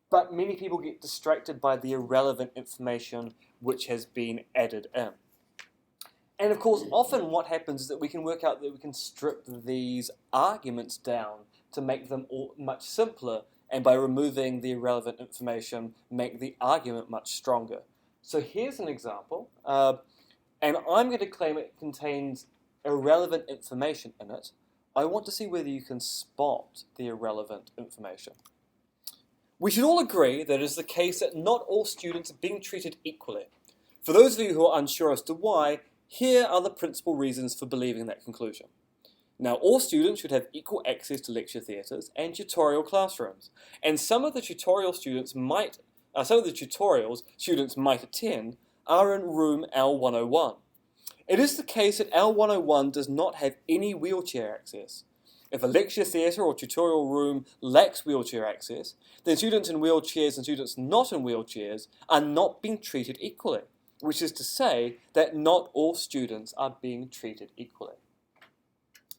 but many people get distracted by the irrelevant information which has been added in. And of course, often what happens is that we can work out that we can strip these arguments down to make them all much simpler, and by removing the irrelevant information, make the argument much stronger. So here's an example, and I'm going to claim it contains irrelevant information in it. I want to see whether you can spot the irrelevant information. We should all agree that it is the case that not all students are being treated equally. For those of you who are unsure as to why, here are the principal reasons for believing that conclusion. Now, all students should have equal access to lecture theatres and tutorial classrooms, and some of the tutorials students might attend are in room L101. It is the case that L101 does not have any wheelchair access. If a lecture theatre or tutorial room lacks wheelchair access, then students in wheelchairs and students not in wheelchairs are not being treated equally, which is to say that not all students are being treated equally.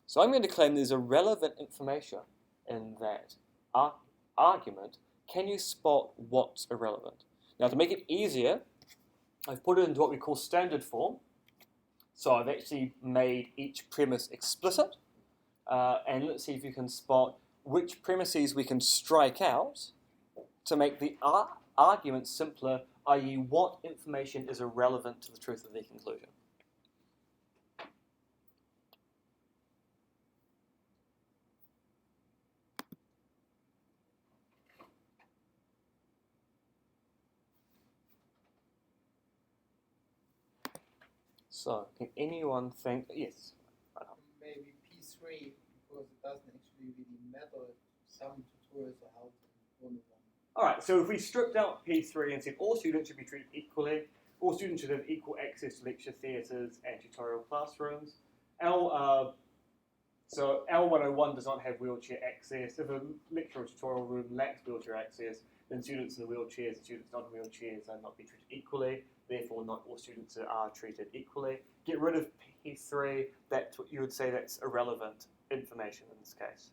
So I'm going to claim there's irrelevant information in that argument. Can you spot what's irrelevant? Now, to make it easier, I've put it into what we call standard form. So I've actually made each premise explicit. And let's see if you can spot which premises we can strike out to make the argument simpler, i.e. what information is irrelevant to the truth of the conclusion. So, can anyone think, yes? Maybe P3, because it doesn't actually really matter if some tutorials are held in 101. Alright, so if we stripped out P3 and said all students should be treated equally, all students should have equal access to lecture theatres and tutorial classrooms. So L101 does not have wheelchair access. If a lecture or tutorial room lacks wheelchair access, then students in wheelchairs and students not in wheelchairs are not being treated equally. Therefore, not all students are treated equally. Get rid of P3. That's what you would say that's irrelevant information in this case.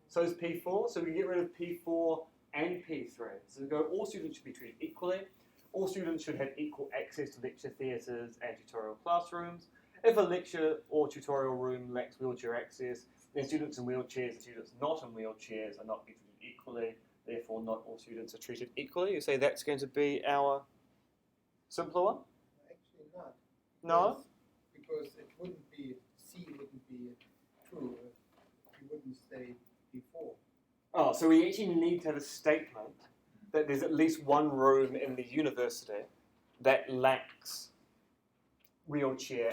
So is P4. So we can get rid of P4 and P3. So we go, all students should be treated equally. All students should have equal access to lecture theatres and tutorial classrooms. If a lecture or tutorial room lacks wheelchair access, then students in wheelchairs and students not in wheelchairs are not being treated equally. Therefore, not all students are treated equally. You say that's going to be our simpler one? Actually not. No? Because it wouldn't be, C wouldn't be true if you wouldn't say before. Oh, so we actually need to have a statement that there's at least one room in the university that lacks wheelchair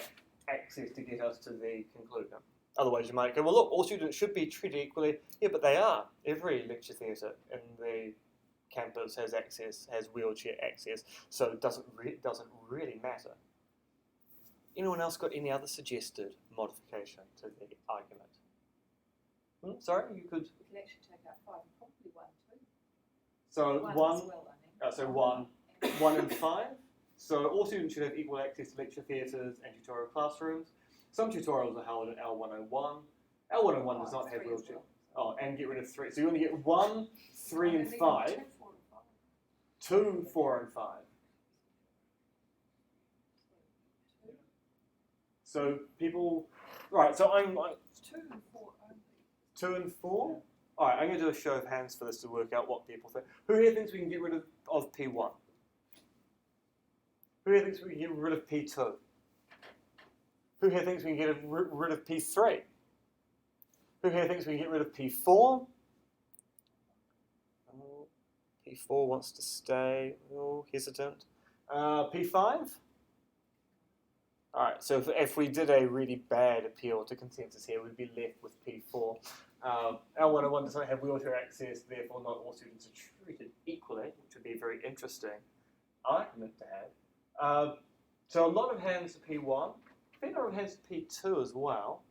access to get us to the conclusion. Otherwise you might go, well look, all students should be treated equally. Yeah, but they are. Every lecture theatre in the campus has wheelchair access, so it doesn't really matter. Anyone else got any other suggested modification to the argument? Sorry, you could... We could actually take out 5 and probably 1 too. So One one, as well, I mean. so one and 5. So all students should have equal access to lecture theatres and tutorial classrooms. Some tutorials are held in L101. L101 does not have wheelchair. Oh, and get rid of 3. So you only get 1, 3 and 5. 2, 4 and 5. So people, right, so I'm like 2 and 4 only. 2 and 4? Alright, I'm going to do a show of hands for this to work out what people think. Who here thinks we can get rid of P1? Who here thinks we can get rid of P2? Who here thinks we can get rid of P3? Who here thinks we can get rid of P4? Oh, P4 wants to stay, hesitant. P5? Alright, so if we did a really bad appeal to consensus here, we'd be left with P4. L101 does not have wheelchair access, therefore not all students are treated equally, which would be a very interesting argument to have. So a lot of hands to P1, a fair number of hands to P2 as well.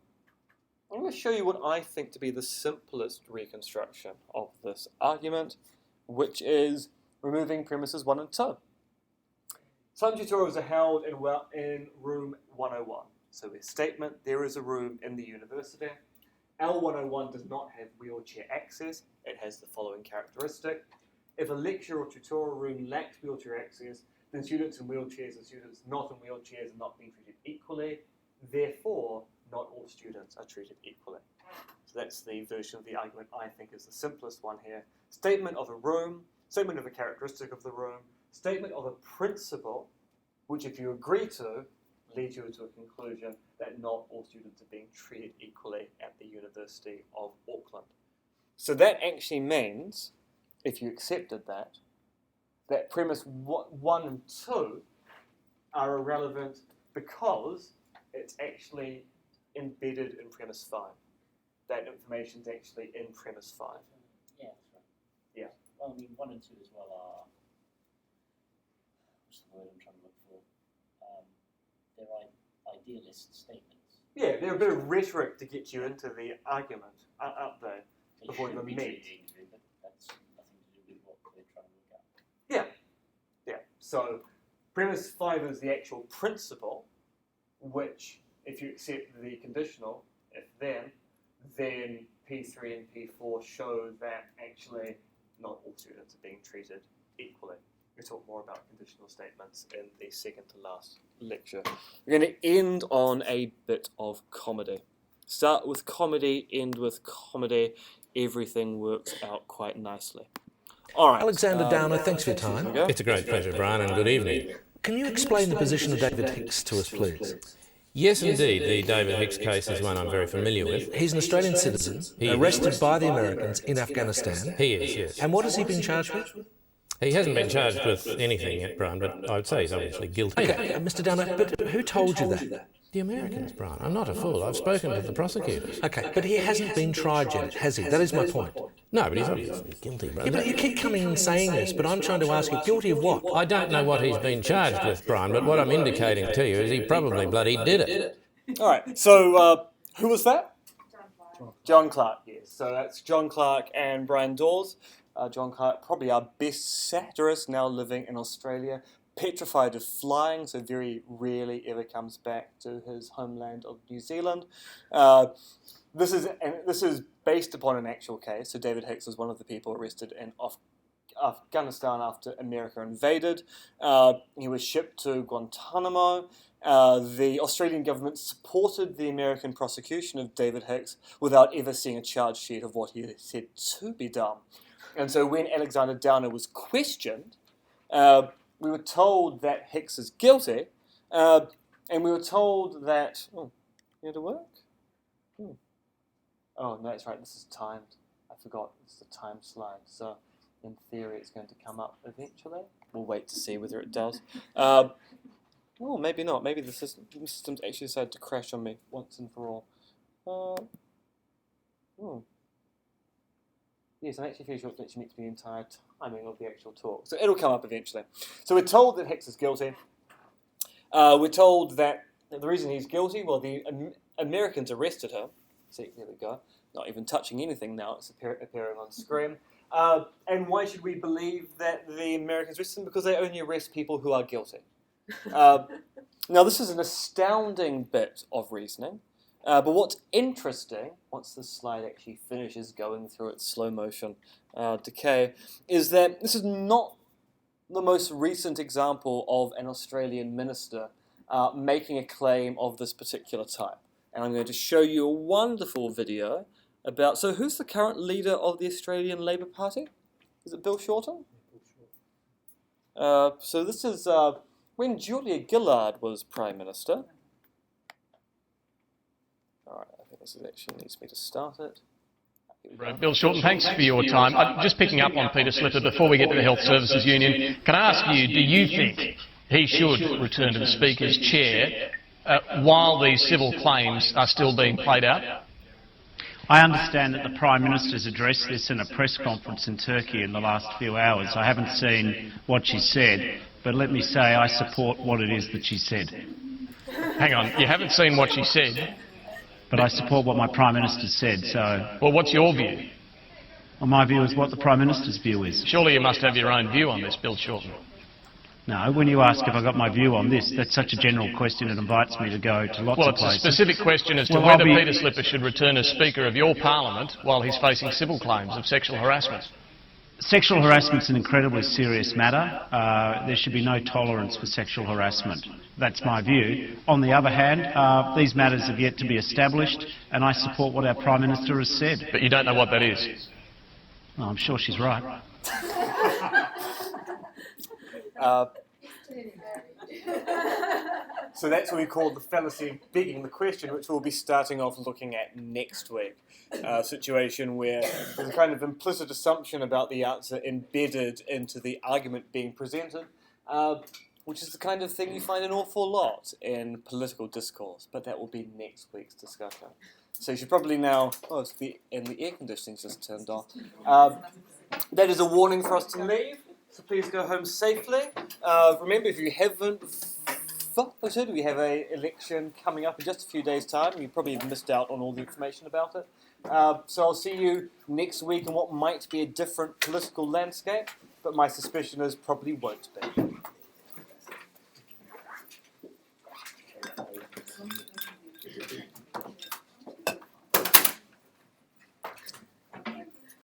I'm going to show you what I think to be the simplest reconstruction of this argument, which is removing premises 1 and 2. Some tutorials are held in room 101. So a statement, there is a room in the university. L101 does not have wheelchair access. It has the following characteristic. If a lecture or tutorial room lacks wheelchair access, then students in wheelchairs and students not in wheelchairs are not being treated equally. Therefore, not all students are treated equally. So that's the version of the argument I think is the simplest one here. Statement of a room, statement of a characteristic of the room, statement of a principle, which if you agree to, leads you to a conclusion that not all students are being treated equally at the University of Auckland. So that actually means, if you accepted that, that premise 1 and 2 are irrelevant because it's actually embedded in premise 5. That information is actually in premise 5. Yeah, that's right. Yeah. Well, I mean, 1 and 2 as well are, what's the word I'm trying to look for? They're idealist statements. Yeah, they're a bit of rhetoric to get you into the argument, aren't they? Before you meet. But that's nothing to do with what they're trying to look at. Yeah, yeah. So premise 5 is the actual principle, which, if you accept the conditional, if then P3 and P4 show that actually not all students are being treated equally. We'll talk more about conditional statements in the second to last lecture. We're going to end on a bit of comedy. Start with comedy, end with comedy. Everything works out quite nicely. All right. Alexander Downer, thanks for your time. It's a great pleasure, Brian, and good evening. Can you explain the position of David Hicks to us, please? Yes, indeed. The David Hicks case is one I'm very familiar with. He's an Australian citizen, arrested by the Americans in Afghanistan. He is, yes. And what has he been charged with? He hasn't been charged with anything yet, Brian, but I would say he's obviously guilty. Okay, Mr. Downer, but who told you that? The Americans, Brian. I'm not a fool. I've spoken to the prosecutors. Okay, but he hasn't been tried yet, has he? That is my point. No, but he's obviously guilty, Brian. Yeah, but you keep coming and saying this, but I'm trying to ask you, guilty of what? I don't know what he's been charged with, Brian, but what I'm indicating to you is he probably bloody did it. All right, so who was that? John Clark, yes. So that's John Clark and Brian Dawes. John Clark, probably our best satirist, now living in Australia, petrified of flying, so very rarely ever comes back to his homeland of New Zealand. This is based upon an actual case. So David Hicks was one of the people arrested in Afghanistan after America invaded. He was shipped to Guantanamo, the Australian government supported the American prosecution of David Hicks without ever seeing a charge sheet of what he said to be done. And so when Alexander Downer was questioned, we were told that Hicks is guilty, and we were told that... Oh, you had to work? Oh, no, that's right, this is timed. I forgot, it's a time slide, so in theory it's going to come up eventually. We'll wait to see whether it does. Oh, maybe not. Maybe the system's actually decided to crash on me once and for all. Yes, I'm actually fairly sure it's actually meant to be the entire timing of the actual talk. So it'll come up eventually. So we're told that Hicks is guilty. We're told that the reason he's guilty, well, the Americans arrested him. See, there we go. Not even touching anything now. It's appearing on screen. And why should we believe that the Americans arrested him? Because they only arrest people who are guilty. Now, this is an astounding bit of reasoning. But what's interesting, once the slide actually finishes going through its slow motion decay, is that this is not the most recent example of an Australian minister making a claim of this particular type. And I'm going to show you a wonderful video about... So who's the current leader of the Australian Labor Party? Is it Bill Shorten? So this is when Julia Gillard was Prime Minister. Alright, I think this actually needs me to start it. Right, Bill Shorten, thanks for your time. Just picking up on Peter Slipper before we get to the Health Services Union, can I ask you, do you think he should return to the Speaker's chair while these civil claims are still being played out? I understand that the Prime Minister's addressed this in a press conference in Turkey in the last few hours. I haven't seen what she said, but let me say I support what it is that she said. Hang on, you haven't seen what she said? But I support what my Prime Minister said, so... Well, what's your view? Well, my view is what the Prime Minister's view is. Surely you must have your own view on this, Bill Shorten. No, when you ask if I got my view on this, that's such a general question it invites me to go to lots of places. Well, it's a specific question as to whether Peter Slipper should return as Speaker of your Parliament while he's facing civil claims of sexual harassment. Sexual harassment's an incredibly serious matter. There should be no tolerance for sexual harassment. That's my view. On the other hand, these matters have yet to be established, and I support what our Prime Minister has said. But you don't know what that is? Well, I'm sure she's right. So that's what we call the fallacy of begging the question, which we'll be starting off looking at next week. A situation where there's a kind of implicit assumption about the answer embedded into the argument being presented, which is the kind of thing you find an awful lot in political discourse, but that will be next week's discussion. So you should probably now... Oh, the air conditioning's just turned off. That is a warning for us to leave, so please go home safely. Remember, if you haven't voted, we have an election coming up in just a few days' time. You probably have missed out on all the information about it. So I'll see you next week in what might be a different political landscape, but my suspicion is probably won't be.